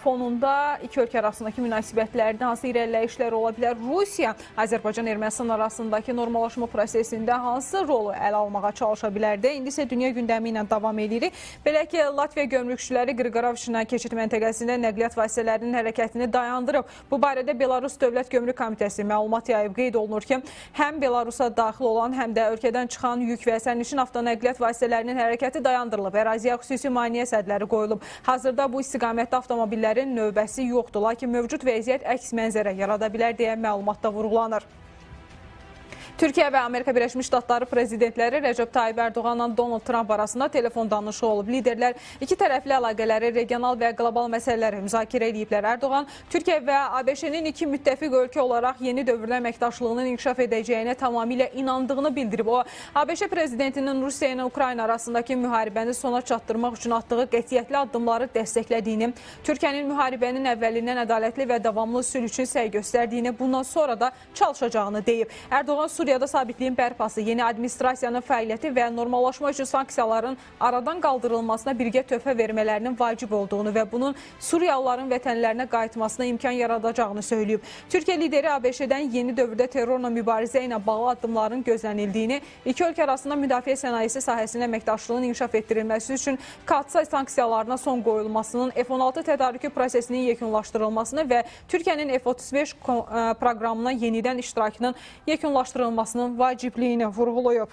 fonunda iki ölkə arasındakı münasibətlərdə hansı irəliləyişlər ola bilər? Rusiya, Azərbaycan-Ermənistan arasındakı normallaşma prosesində hansı rolu əl almağa çalışa bilərdi? İndi isə dünya gündəmi ilə davam edirik. Belə ki, Latviya gömrükçüləri Qriqorovşina keçid məntəqəsində nəqliyyat vasitələrinin hərəkətini dayandırıb. Bu barədə Belarus Dövlət Gömrük Komitəsi məlumat yayıb. Qeyd olunur ki, həm Belarusa daxil olan, həm də ölkədən çıxan yük və sərnişin avtonəqliyyat vasitələrinin hərəkəti dayandırılıb. Əraziyə xüsusi maneə sədləri qoyulub. Hazırda bu istiqamətdə avtomobillərin növbəsi yoxdur, lakin mövcud vəziyyət əks mənzərə yarada bilər deyə məlumatda vurğulanır. Türkiyə və Amerika Birləşmiş Ştatları prezidentləri Rəcəb Tayyib Ərdoğanla Donald Trump arasında telefon danışığı olub. Liderlər iki tərəfli əlaqələri, regional və qlobal məsələləri müzakirə ediblər. Ərdoğan, Türkiyə və ABŞ-nin iki müttəfiq ölkə olaraq yeni dövrdə əməkdaşlığının inkişaf edəcəyinə tamamilə inandığını bildirib. O, ABŞ prezidentinin Rusiya ilə Ukrayna arasındakı müharibəni sona çatdırmaq üçün atdığı qətiyyətli addımları dəstəklədiyini, Türkiyənin müharibənin əvvəlindən ədalətli və davamlı sülh üçün səy göstərdiyini, bundan sonra da çalışacağını deyib. Ərdoğan, Suriyada sabitliyin bərpası, yeni administrasiyanın fəaliyyəti və normallaşma üçün sanksiyaların aradan qaldırılmasına birgə töhfə vermələrinin vacib olduğunu və bunun Suriyalıların vətənlərinə qayıtmasına imkan yaradacağını söyləyib. Türkiyə lideri ABŞ-dən yeni dövrdə terrorla mübarizə ilə bağlı addımların gözlənildiyini, iki ölkə arasında müdafiə sənayesi sahəsində əməkdaşlığın inkişaf etdirilməsi üçün katsay sanksiyalarına son qoyulmasının, F-16 tədarükü prosesinin yekunlaşdırılmasını və Türkiyənin F-35 proqramına yenidən iştirakının yekunlaşdırılmasının vacibliyini vurğulayıb.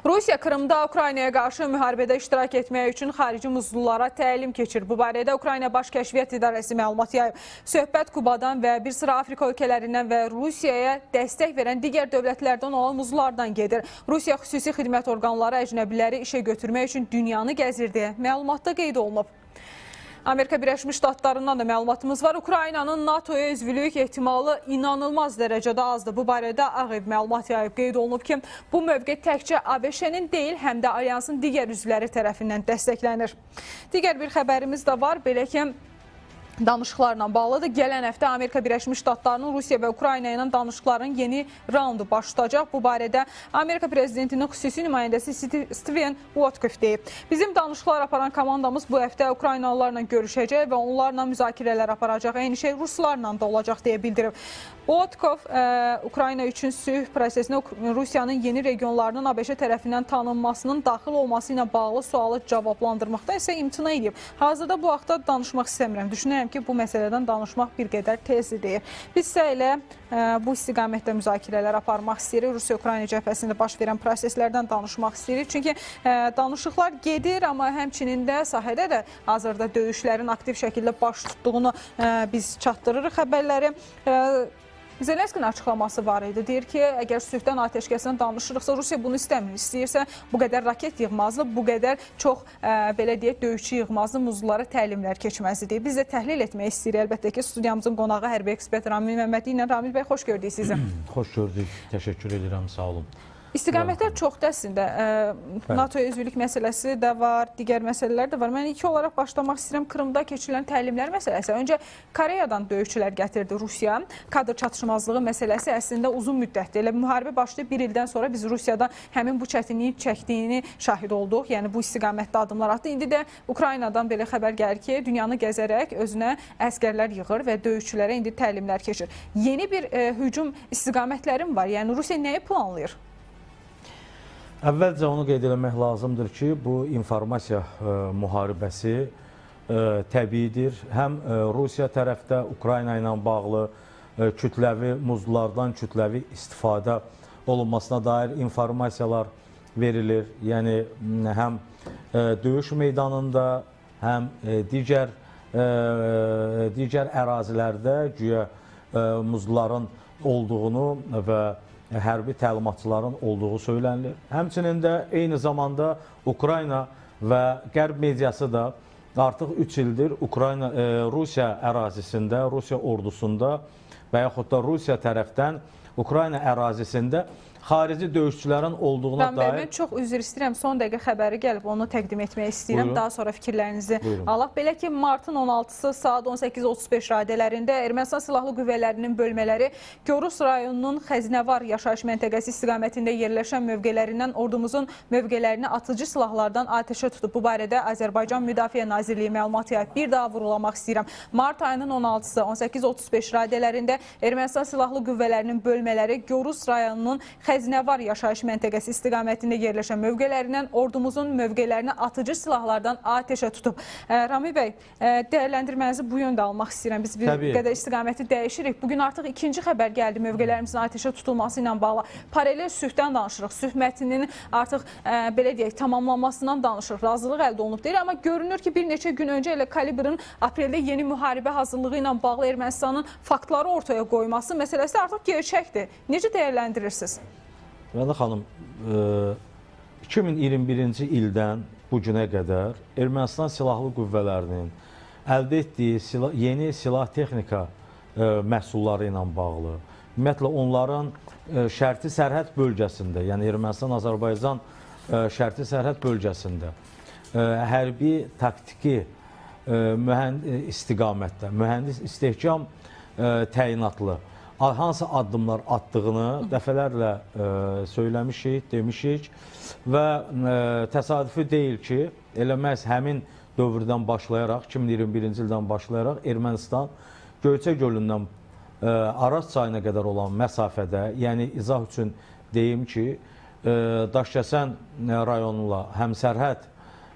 Rusiya Krımda Ukraynaya qarşı müharibədə iştirak etmək üçün xarici muzlulara təlim keçir. Bu barədə Ukrayna Baş Kəşfiyyat İdarəsi məlumat yayıb. Söhbət Kubadan və bir sıra Afrika ölkələrindən və Rusiyaya dəstək verən digər dövlətlərdən olan muzlulardan gedir. Rusiya xüsusi xidmət orqanları əcnəbiləri işə götürmək üçün dünyanı gəzir deyə məlumatda qeyd olunub. Amerika Birləşmiş Ştatlarından da məlumatımız var. Ukraynanın NATO-ya üzvlük ehtimalı inanılmaz dərəcədə azdır. Bu barədə Ağ Ev məlumat yayıb. Qeyd olunub ki, bu mövqe təkcə ABŞ-nin deyil, həm də alyansın digər üzvləri tərəfindən dəstəklənir. Digər bir xəbərimiz də var. Belə ki, danışıqlarla bağlıdır. Gələn həftə Amerika Birləşmiş Ştatlarının Rusiya və Ukrayna ilə danışıqların yeni raundu baş tutacaq. Bu barədə Amerika prezidentinin xüsusi nümayəndəsi Steven Witkoff deyib. Bizim danışıqlar aparan komandamız bu həftə Ukraynalılarla görüşəcək və onlarla müzakirələr aparacaq. Eyni şey ruslarla da olacaq deyə bildirib. Botkov Ukrayna üçün sülh prosesinə Rusiyanın yeni regionlarının ABŞ tərəfindən tanınmasının daxil olması ilə bağlı sualı cavablandırmaqda isə imtina edib. Hazırda bu haqda danışmaq istəmirəm. Düşünürəm ki, bu məsələdən danışmaq bir qədər tezdir. Biz isə elə bu istiqamətdə müzakirələr aparmaq istəyirik. Rusiya-Ukrayna cəbhəsində baş verən proseslərdən danışmaq istəyirik. Çünki danışıqlar gedir, amma həmçinin də sahədə də hazırda döyüşlərin aktiv şəkildə baş tutduğunu biz çatdırırıq xəbərləri. Zelenskinin açıqlaması var idi. Deyir ki, əgər sülhdən, atəşkəsdən danışırıqsa, Rusiya bunu istəmir. İstəyirsə, bu qədər raket yığmazdı, bu qədər çox, belə deyək, döyüşçü yığmazdı, muzlulara təlimlər keçməzdi. Biz də təhlil etmək istəyirik. Əlbəttə ki, studiyamızın qonağı hərbi ekspert Ramil Məmmədi ilə. Ramil bəy, xoş gördük sizi. Xoş gördük. Təşəkkür edirəm, sağ olun. İstiqamətlər çoxdur əslində. NATO-ya üzvlük məsələsi də var, digər məsələlər də var. Mən ilk olaraq başlamaq istəyirəm Krımda keçirilən təlimlər məsələsi. Öncə Koreyadan döyüşçülər gətirdi Rusiya. Kadr çatışmazlığı məsələsi əslində uzun müddətdir. Elə müharibə başlayıb bir ildən sonra biz Rusiyadan həmin bu çətinliyi çəkdiyini şahid olduq. Yəni bu istiqamətdə addımlar atdı. İndi də Ukraynadan belə xəbər gəlir ki, dünyanı gəzərək özünə əskərlər yığır və döyüşçülərə indi təlimlər keçir. Yeni bir hücum istiqamətləri mi var? Yəni Rusiya nəyi planlayır? Əvvəlcə onu qeyd eləmək lazımdır ki, bu informasiya müharibəsi təbiidir. Həm Rusiya tərəfdə Ukrayna ilə bağlı kütləvi muzlulardan kütləvi istifadə olunmasına dair informasiyalar verilir. Yəni həm döyüş meydanında, həm digər ərazilərdə güya muzluların olduğunu və hərbi təlimatçıların olduğu söylənilir. Həmçinin də eyni zamanda Ukrayna və Qərb mediası da artıq 3 ildir Rusiya ərazisində, Rusiya ordusunda və yaxud da Rusiya tərəfdən Ukrayna ərazisində xarici döyüşçülərin olduğuna dair... Mən çox üzr istəyirəm, son dəqiqə xəbəri gəlib, onu təqdim etmək istəyirəm. Buyurun. Daha sonra fikirlərinizi Buyurun. alaq. Belə ki, martın 16-sı saat 18:35 radələrində Ermənistan Silahlı Qüvvələrinin bölmələri Gorus rayonunun Xəzinəvar yaşayış məntəqəsi istiqamətində yerləşən mövqələrindən ordumuzun mövqələrini atıcı silahlardan atəşə tutub. Bu barədə Azərbaycan Müdafiə Nazirliyi məlumat yayıb. Bir daha vurulamaq istəyirəm. Mart ayının 16-sı 18:35 radələrində Ermənistan Silahlı Qüvvələrinin bölmələri Gorus rayonunun Xəzinəvar yaşayış məntəqəsi istiqamətində yerləşən mövqələrindən ordumuzun mövqələrini atıcı silahlardan atəşə tutub. Ramil bəy, dəyərləndirmənizi bu yöndə almaq istəyirəm. Biz bir qədər istiqaməti dəyişirik. Bugün artıq ikinci xəbər gəldi mövqələrimizin atəşə tutulması ilə bağlı. Paralel sülhdən danışırıq. Sülh mətninin artıq belə deyək, tamamlanmasından danışırıq. Razılıq əldə olunub deyir. Amma görünür ki, bir neçə gün öncə elə Kalibrın apreldə yeni müharibə hazırlığı ilə bağlı Ermənistanın faktları ortaya qoyması məsələsi artıq gerçəkdir. Necə dəyərləndirirsiniz? Məndə xanım, 2021-ci ildən bu günə qədər Ermənistan Silahlı Qüvvələrinin əldə etdiyi yeni silah texnika məhsulları ilə bağlı, ümumiyyətlə onların şərti sərhəd bölgəsində, yəni Ermənistan-Azərbaycan şərti sərhəd bölgəsində hərbi, taktiki istiqamətdə, mühəndis istehkam təyinatlı hansı addımlar atdığını dəfələrlə söyləmişik, demişik və təsadüfi deyil ki, elə məhz həmin dövrdən başlayaraq, 2021-ci ildən başlayaraq Ermənistan Göyçə gölündən Araz çayına qədər olan məsafədə, yəni izah üçün deyim ki, Daşkəsən rayonuyla həmsərhəd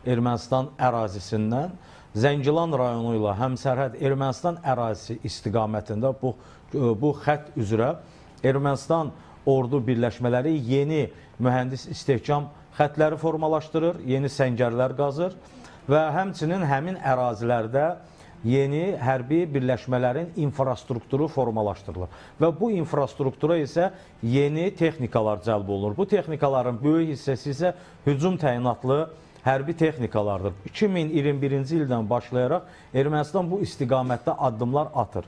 Ermənistan ərazisindən Zəngilan rayonu ilə həmsərhəd Ermənistan ərazisi istiqamətində bu xətt üzrə Ermənistan ordu birləşmələri yeni mühəndis istehkam xəttləri formalaşdırır, yeni səngərlər qazır və həmçinin həmin ərazilərdə yeni hərbi birləşmələrin infrastrukturu formalaşdırılır. Və bu infrastruktura isə yeni texnikalar cəlb olunur. Bu texnikaların böyük hissəsi isə hücum təyinatlı hərbi texnikalardır. 2021-ci ildən başlayaraq Ermənistan bu istiqamətdə addımlar atır.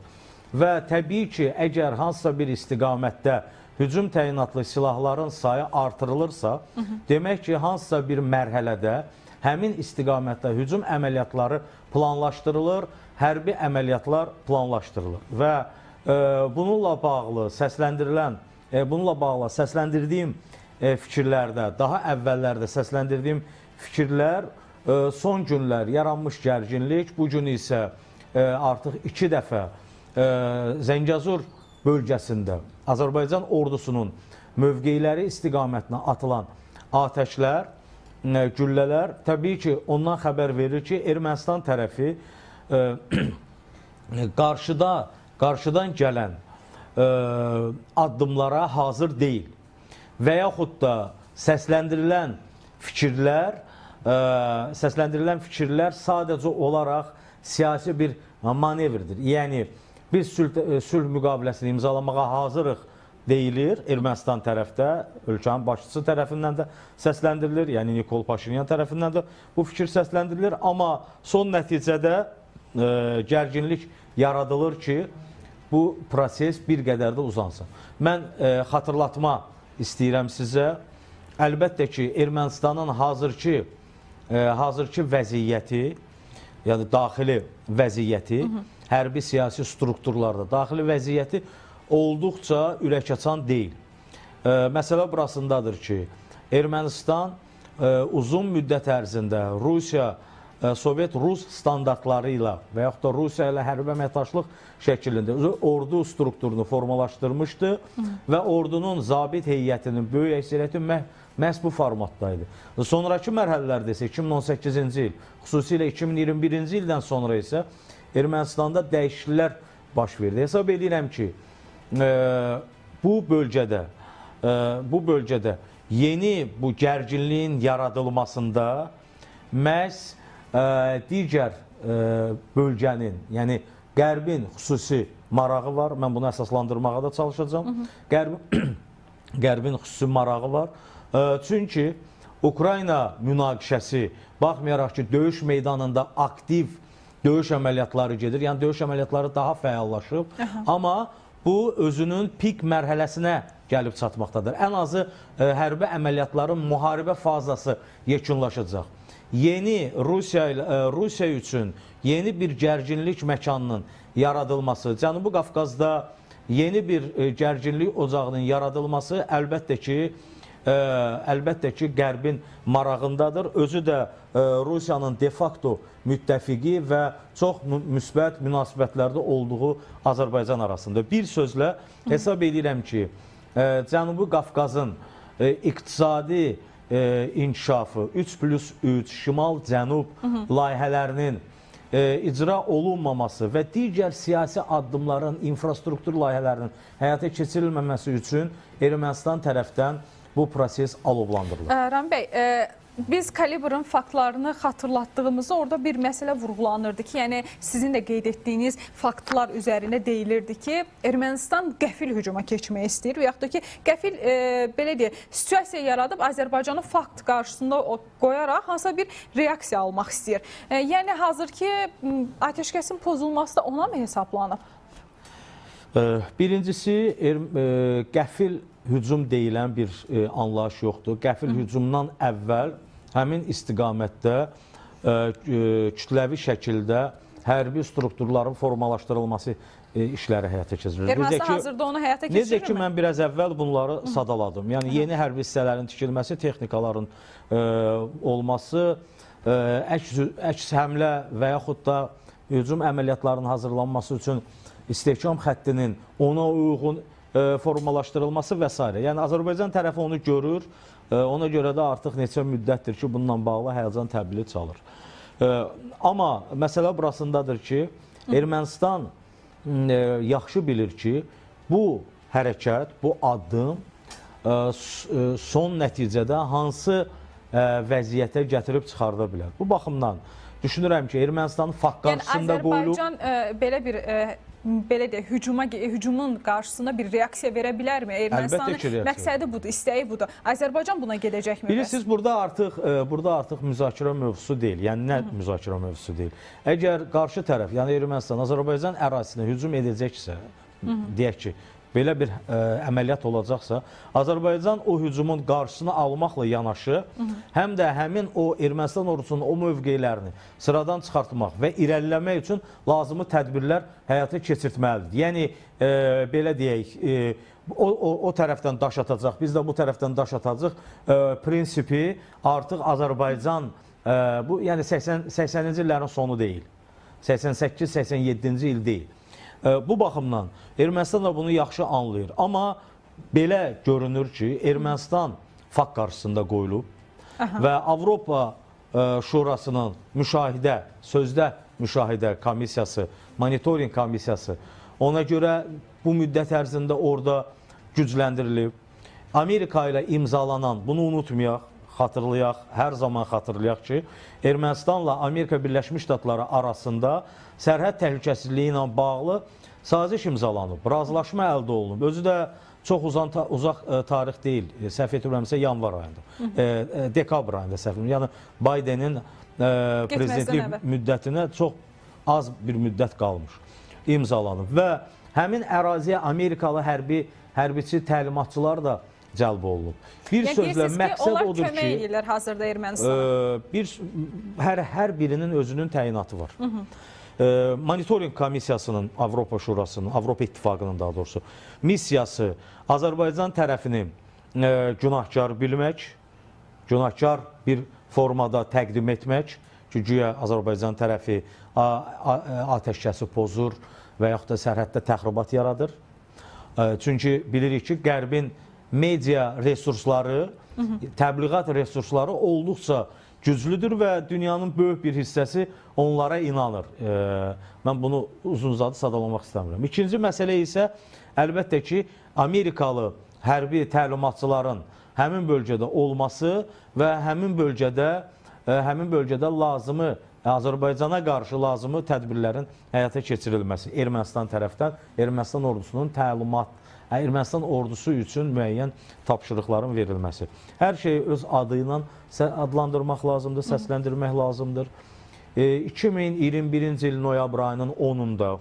Və təbii ki, əgər hansısa bir istiqamətdə hücum təyinatlı silahların sayı artırılırsa, demək ki, hansısa bir mərhələdə həmin istiqamətdə hücum əməliyyatları planlaşdırılır, hərbi əməliyyatlar planlaşdırılır. Və bununla bağlı səsləndirdiyim fikirlərdə, daha əvvəllərdə səsləndirdiyim fikirlər, son günlər yaranmış gərginlik, bu gün isə artıq 2 dəfə Zəngəzur bölgəsində Azərbaycan ordusunun mövqeləri istiqamətinə atılan atəşlər, güllələr təbii ki, ondan xəbər verir ki, Ermənistan tərəfi qarşıdan gələn addımlara hazır deyil və yaxud da səsləndirilən fikirlər sadəcə olaraq siyasi bir manevrdir. Yəni, biz sülh müqaviləsini imzalamağa hazırıq deyilir Ermənistan tərəfdə, ölkənin başçısı tərəfindən də səsləndirilir, yəni Nikol Paşinyan tərəfindən də bu fikir səsləndirilir, amma son nəticədə gərginlik yaradılır ki, bu proses bir qədər də uzansın. Mən xatırlatma istəyirəm sizə, əlbəttə ki, Ermənistanın hazırki vəziyyəti, yəni daxili vəziyyəti, hərbi siyasi strukturlarda daxili vəziyyəti olduqca ürəkaçan deyil. Məsələ burasındadır ki, Ermənistan uzun müddət ərzində Rusiya, Sovet-Rus standartları ilə və yaxud da Rusiya ilə hərbi əməkdaşlıq şəklində ordu strukturunu formalaşdırmışdı və ordunun zabit heyətinin böyük əksəriyyəti məhz bu formatdaydı. Sonraki mərhələlərdə isə 2018-ci il, xüsusilə 2021-ci ildən sonra isə Ermənistanda dəyişikliklər baş verdi. Hesab edirəm ki, bu bölgədə yeni bu gərginliyin yaradılmasında məhz digər bölgənin, yəni Qərbin xüsusi marağı var. Mən bunu əsaslandırmağa da çalışacağım. Qərbin xüsusi marağı var. Çünki Ukrayna münaqişəsi, baxmayaraq ki, döyüş meydanında aktiv döyüş əməliyyatları gedir, yəni döyüş əməliyyatları daha fəallaşıb, amma bu özünün pik mərhələsinə gəlib çatmaqdadır. Ən azı hərbi əməliyyatların müharibə fazası yekunlaşacaq. Yeni Rusiya üçün yeni bir gərginlik məkanının yaradılması, Cənubi Qafqazda yeni bir gərginlik ocağının yaradılması əlbəttə ki, Qərbin marağındadır. Özü də Rusiyanın de facto müttəfiqi və çox müsbət münasibətlərdə olduğu Azərbaycan arasında. Bir sözlə hesab edirəm ki, Cənubi Qafqazın iqtisadi inkişafı, 3+3, şimal-cənub layihələrinin icra olunmaması və digər siyasi addımların, infrastruktur layihələrinin həyata keçirilməməsi üçün Ermənistan tərəfdən bu proses alovlandırılır. Rami bəy, biz kalibrın faktlarını xatırlatdığımızda orada bir məsələ vurğulanırdı ki, yəni sizin də qeyd etdiyiniz faktlar üzərində deyilirdi ki, Ermənistan qəfil hücuma keçmək istəyir və yaxud da ki, qəfil belə deyək, situasiya yaradıb Azərbaycanı fakt qarşısında qoyaraq hansısa bir reaksiya almaq istəyir. Yəni hazırki atəşkəsin pozulması da ona mı hesablanıb? Birincisi, qəfil hücum deyilən bir anlayış yoxdur. Qəfil hücumdan əvvəl həmin istiqamətdə kütləvi şəkildə hərbi strukturların formalaşdırılması işləri həyata keçirilir. Ermənistan hazırda onu həyata keçirir mi? Necə ki, mən biraz əvvəl bunları sadaladım. Yəni, yeni hərbi hissələrin tikilməsi, texnikaların olması, əks həmlə və yaxud da hücum əməliyyatlarının hazırlanması üçün istehkam xəttinin ona uyğun formalaşdırılması və s. Yəni, Azərbaycan tərəfi onu görür, ona görə də artıq neçə müddətdir ki, bununla bağlı həyəcan təbili çalır. Amma məsələ burasındadır ki, Ermənistan yaxşı bilir ki, bu hərəkət, bu addım son nəticədə hansı vəziyyətə gətirib çıxarda bilər. Bu baxımdan düşünürəm ki, Ermənistanın fakt qarşısında qoyulub... Yəni, Azərbaycan belə bir... belə deyək, hücumun qarşısında bir reaksiya verə bilərmi? Ermənistanın məqsədi budur, istəyi budur. Azərbaycan buna gedəcəkmi? Bilirsiniz, burada artıq müzakirə mövzusu deyil. Yəni, nə müzakirə mövzusu deyil? Əgər qarşı tərəf, yəni Ermənistan, Azərbaycan ərazisinə hücum edəcəksə, deyək ki, belə bir əməliyyat olacaqsa, Azərbaycan o hücumun qarşısını almaqla yanaşı, həm də həmin o Ermənistan ordusunun o mövqelərini sıradan çıxartmaq və irəliləmək üçün lazımi tədbirlər həyata keçirtməlidir. Yəni, belə deyək, o tərəfdən daş atacaq, biz də bu tərəfdən daş atacaq prinsipi artıq Azərbaycan, yəni 80-ci illərin sonu deyil, 88-87-ci il deyil. Bu baxımdan Ermənistan da bunu yaxşı anlayır. Amma belə görünür ki, Ermənistan fakt qarşısında qoyulub və Avropa Şurasının müşahidə, sözdə müşahidə komissiyası, monitoring komissiyası ona görə bu müddət ərzində orada gücləndirilib. Amerika ilə imzalanan, bunu unutmayaq, xatırlayaq, hər zaman xatırlayaq ki, Ermənistanla Amerika Birləşmiş Ştatları arasında sərhəd təhlükəsizliyi ilə bağlı saziş imzalanıb, razılaşma əldə olunub. Özü də çox uzaq tarix deyil, səhv etmirəmsə yanvar ayında, dekabr ayında səhv etmirəm. Yəni Bidenin prezidentlik müddətinə çox az bir müddət qalmış, imzalanıb və həmin əraziyə Amerikalı hərbiçi təlimatçılar da cəlb olunub. Bir sözlə məqsəd odur ki, onlar kömək edirlər hazırda Ermənistana. Hər birinin özünün təyinatı var. Monitoring komissiyasının, Avropa Şurasının, Avropa İttifaqının daha doğrusu missiyası Azərbaycan tərəfini günahkar bilmək, günahkar bir formada təqdim etmək ki, güya Azərbaycan tərəfi atəşkəsi pozur və yaxud da sərhəddə təxribat yaradır. Çünki bilirik ki, Qərbin media resursları, təbliğat resursları olduqca güclüdür və dünyanın böyük bir hissəsi onlara inanır. Mən bunu uzun-uzadı sadalamaq istəmirəm. İkinci məsələ isə əlbəttə ki, Amerikalı hərbi təlimatçıların həmin bölgədə olması və həmin bölgədə lazımı, Azərbaycana qarşı lazımı tədbirlərin həyata keçirilməsi Ermənistan tərəfdən, Ermənistan ordusunun Ermənistan ordusu üçün müəyyən tapşırıqların verilməsi. Hər şeyi öz adı ilə adlandırmaq lazımdır, səsləndirmək lazımdır. 2021-ci il noyabr ayının 10-unda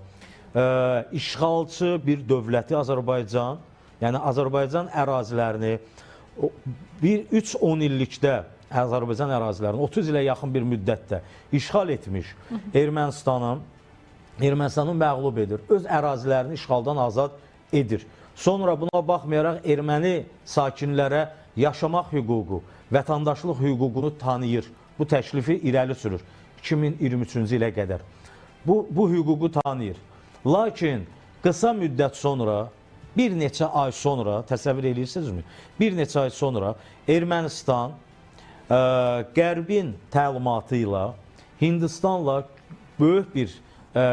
işğalçı bir dövləti Azərbaycan, yəni Azərbaycan ərazilərini 3-10 illikdə Azərbaycan ərazilərini 30 ilə yaxın bir müddətdə işğal etmiş Ermənistanı məğlub edir, öz ərazilərini işğaldan azad edir. Sonra buna baxmayaraq erməni sakinlərə yaşamaq hüququ, vətəndaşlıq hüququnu tanıyır. Bu təklifi irəli sürür 2023-cü ilə qədər. Bu hüququ tanıyır. Lakin qısa müddət sonra, bir neçə ay sonra, təsəvvür edirsinizmi? Bir neçə ay sonra Ermənistan Qərbin təlimatı ilə Hindistanla böyük bir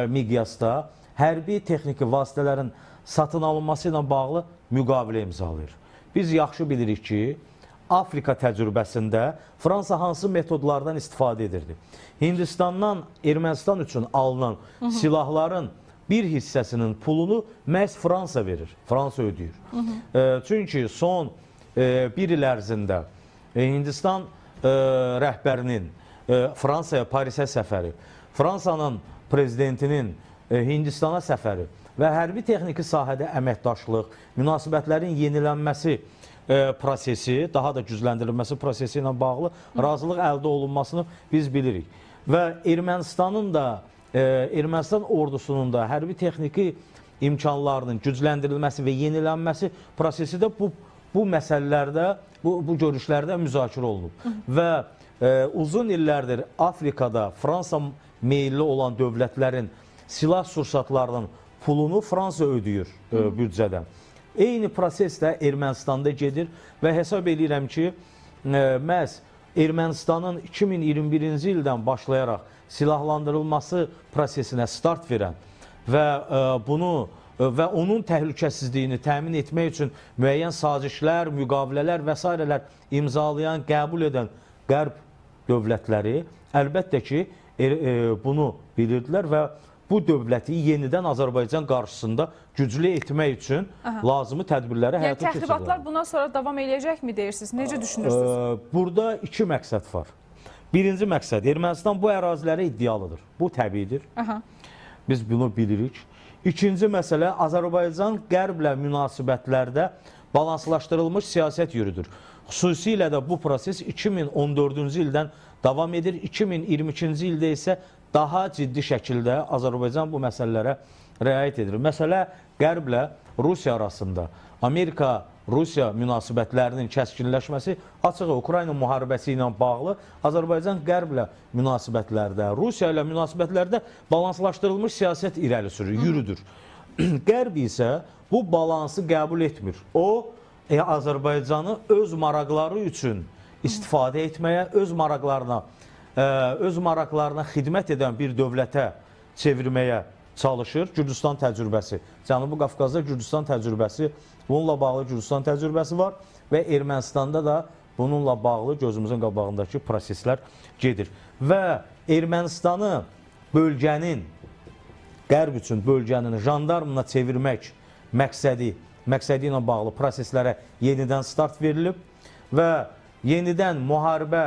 miqyasda hərbi texniki vasitələrin satın alınması ilə bağlı müqavilə imzalayır. Biz yaxşı bilirik ki, Afrika təcrübəsində Fransa hansı metodlardan istifadə edirdi? Hindistandan Ermənistan üçün alınan silahların bir hissəsinin pulunu məhz Fransa verir, Fransa ödəyir. Çünki son bir il ərzində Hindistan rəhbərinin Fransaya, Parisə səfəri, Fransanın prezidentinin Hindistana səfəri və hərbi texniki sahədə əməkdaşlıq, münasibətlərin yenilənməsi prosesi, daha da gücləndirilməsi prosesi ilə bağlı razılıq əldə olunmasını biz bilirik. Və Ermənistan ordusunun da hərbi texniki imkanlarının gücləndirilməsi və yenilənməsi prosesi də bu məsələlərdə, bu görüşlərdə müzakirə olunub. Və uzun illərdir Afrikada Fransa meyilli olan dövlətlərin silah sursatlarının pulunu Fransa ödəyir büdcədən. Eyni proses də Ermənistanda gedir və hesab edirəm ki, məhz Ermənistanın 2021-ci ildən başlayaraq silahlandırılması prosesinə start verən və onun təhlükəsizliyini təmin etmək üçün müəyyən sazişlər, müqavilələr və s. imzalayan, qəbul edən Qərb dövlətləri əlbəttə ki, bunu bilirdilər və bu dövləti yenidən Azərbaycan qarşısında güclü etmək üçün lazımi tədbirləri həyata keçirirlər. Təxribatlar bundan sonra davam eləyəcəkmi deyirsiniz? Necə düşünürsünüz? Burada iki məqsəd var. Birinci məqsəd, Ermənistan bu ərazilərə iddialıdır. Bu təbiidir. Biz bunu bilirik. İkinci məsələ, Azərbaycan Qərblə münasibətlərdə balanslaşdırılmış siyasət yürüdür. Xüsusilə də bu proses 2014-cü ildən davam edir. 2022-ci ildə isə daha ciddi şəkildə Azərbaycan bu məsələlərə riayət edir. Məsələ Qərblə Rusiya arasında Amerika-Rusiya münasibətlərinin kəskinləşməsi açığı Ukrayna müharibəsi ilə bağlı Azərbaycan Qərblə münasibətlərdə, Rusiya ilə münasibətlərdə balanslaşdırılmış siyasət irəli sürür, yürüdür. Qərb isə bu balansı qəbul etmir. O, Azərbaycanı öz maraqları üçün istifadə etməyə, öz maraqlarına xidmət edən bir dövlətə çevirməyə çalışır. Gürcüstan təcrübəsi, Cənubi Qafqazda Gürcüstan təcrübəsi, bununla bağlı Gürcüstan təcrübəsi var və Ermənistanda da bununla bağlı gözümüzün qabağındakı proseslər gedir. Və Ermənistanı bölgənin, Qərb üçün bölgənin jandarmına çevirmək məqsədi ilə bağlı proseslərə yenidən start verilib və yenidən müharibə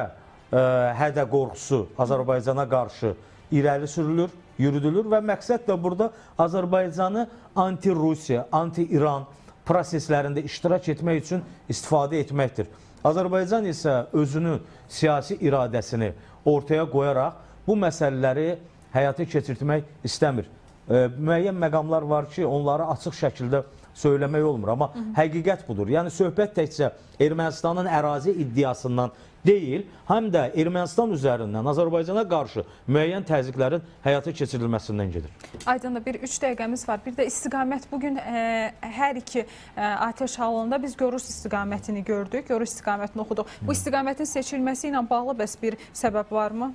hədə qorxusu Azərbaycana qarşı irəli sürülür, yürüdülür və məqsəd də burada Azərbaycanı anti-Rusiya, anti-İran proseslərində iştirak etmək üçün istifadə etməkdir. Azərbaycan isə özünün siyasi iradəsini ortaya qoyaraq bu məsələləri həyata keçirtmək istəmir. Müəyyən məqamlar var ki, onları açıq şəkildə söyləmək olmur, amma həqiqət budur. Yəni, söhbət təkcə Ermənistanın ərazi iddiasından deyil, həm də Ermənistan üzərindən Azərbaycana qarşı müəyyən təzyiqlərin həyata keçirilməsindən gedir. Aydındır, bir 3 dəqiqəmiz var. Bir də istiqamət, bugün hər iki atəş halında biz görüş istiqamətini gördük, görüş istiqamətini oxuduq. Bu istiqamətin seçilməsi ilə bağlı bəs bir səbəb varmı?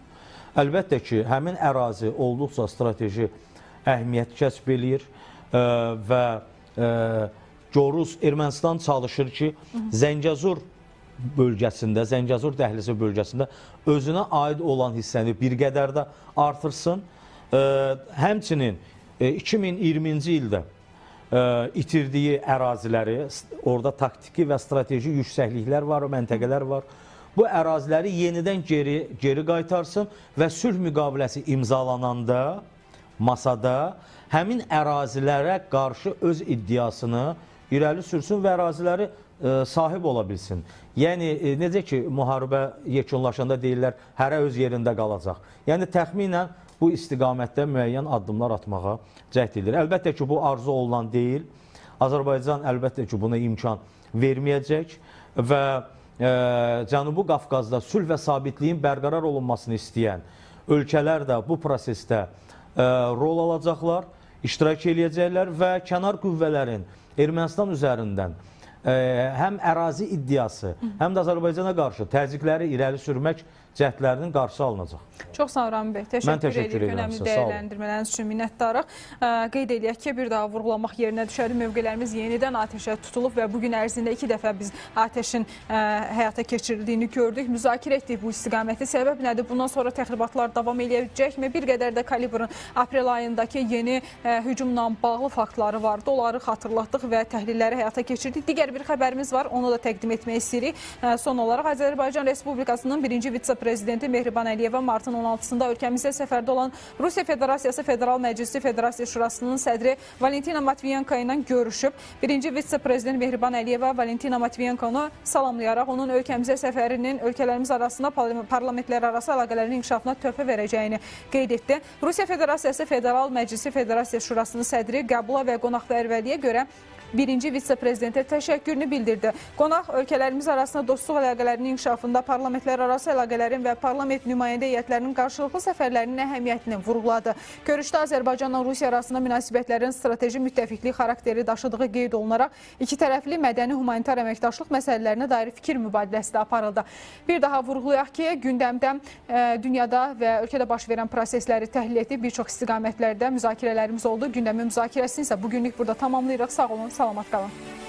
Əlbəttə ki, həmin ərazi olduqca strateji əhəmiyyət kəsb eləyir və Gorus Ermənistan çalışır ki, Zəngəzur bölgəsində, Zəngəzur dəhlizi bölgəsində özünə aid olan hissəni bir qədər də artırsın. Həmçinin 2020-ci ildə itirdiyi əraziləri, orada taktiki və strateji yüksəkliklər var, məntəqələr var. Bu əraziləri yenidən geri qaytarsın və sülh müqaviləsi imzalananda masada həmin ərazilərə qarşı öz iddiasını irəli sürsün və əraziləri sahib ola bilsin. Yəni, necə ki, müharibə yekunlaşanda deyirlər, hərə öz yerində qalacaq. Yəni, təxminən bu istiqamətdə müəyyən addımlar atmağa cəhd edir. Əlbəttə ki, bu arzu olunan deyil. Azərbaycan əlbəttə ki, buna imkan verməyəcək və Cənubi Qafqazda sülh və sabitliyin bərqərar olunmasını istəyən ölkələr də bu prosesdə rol alacaqlar, iştirak eləyəcəklər və kənar qüvvələrin Ermənistan üzərindən həm ərazi iddiası, həm də Azərbaycana qarşı təzyiqləri irəli sürmək cəhdlərinin qarşısı alınacaq. Çox sağ ol Rami bəy. Təşəkkür edirəm. Önəmli dəyərləndirmələriniz üçün minnətdarıq. Qeyd edək ki, bir daha vurğulamaq yerinə düşəri mövqelərimiz yenidən atəşə tutulub və bugün ərzində 2 dəfə biz atəşin həyata keçirildiyini gördük. Müzakirə etdik bu istiqaməti. Səbəb nədir? Bundan sonra təxribatlar davam edəcəkmi? Bir qədər də kalibrın aprel ayındakı yeni hücumla bağlı faktları vardı. Onları xatırlatdıq və təhlilləri həyata keçirdik. Digər bir xəbərimiz var. Onu da təqdim etmək istəyirik. Son olaraq Azərbaycan Respublikasının 1-ci vitse-prezidenti Mehriban Əliyeva martın 16-sında ölkəmizdə səfərdə olan Rusiya Federasiyası Federal Məclisi Federasiya Şurasının sədri Valentina Matviyenko ilə görüşüb. 1-ci vitse-prezident Mehriban Əliyeva Valentina Matviyenkonu salamlayaraq onun ölkəmizə səfərinin ölkələrimiz arasında parlamentlər arası əlaqələrin inkişafına töhfə verəcəyini qeyd etdi. Rusiya Federasiyası Federal Məclisi Federasiya Şurasının sədri qəbula və qonaqpərvərliyə görə 1-ci vitse-prezidentə təşəkkürünü bildirdi. Qonaq ölkələrimiz arasında dostluq əlaqələrinin inkişafında parlamentlər arası əlaqələrin və parlament nümayəndə heyətlərinin qarşılıqlı səfərlərinin əhəmiyyətini vurğuladı. Görüşdə Azərbaycanla Rusiya arasında münasibətlərin strateji müttəfiqlik xarakteri daşıdığı qeyd olunaraq iki tərəfli mədəni humanitar əməkdaşlıq məsələlərinə dair fikir mübadiləsi də aparıldı. Bir daha vurğulayaq ki, gündəmdə dünyada və ölkədə baş verən prosesləri təhlil etdik. Bir çox istiqamətlərdə müzakirələrimiz oldu. Gündəmin müzakirəsini isə bugünlük burada tamamlayırıq. Sağ olun, salamat qalın.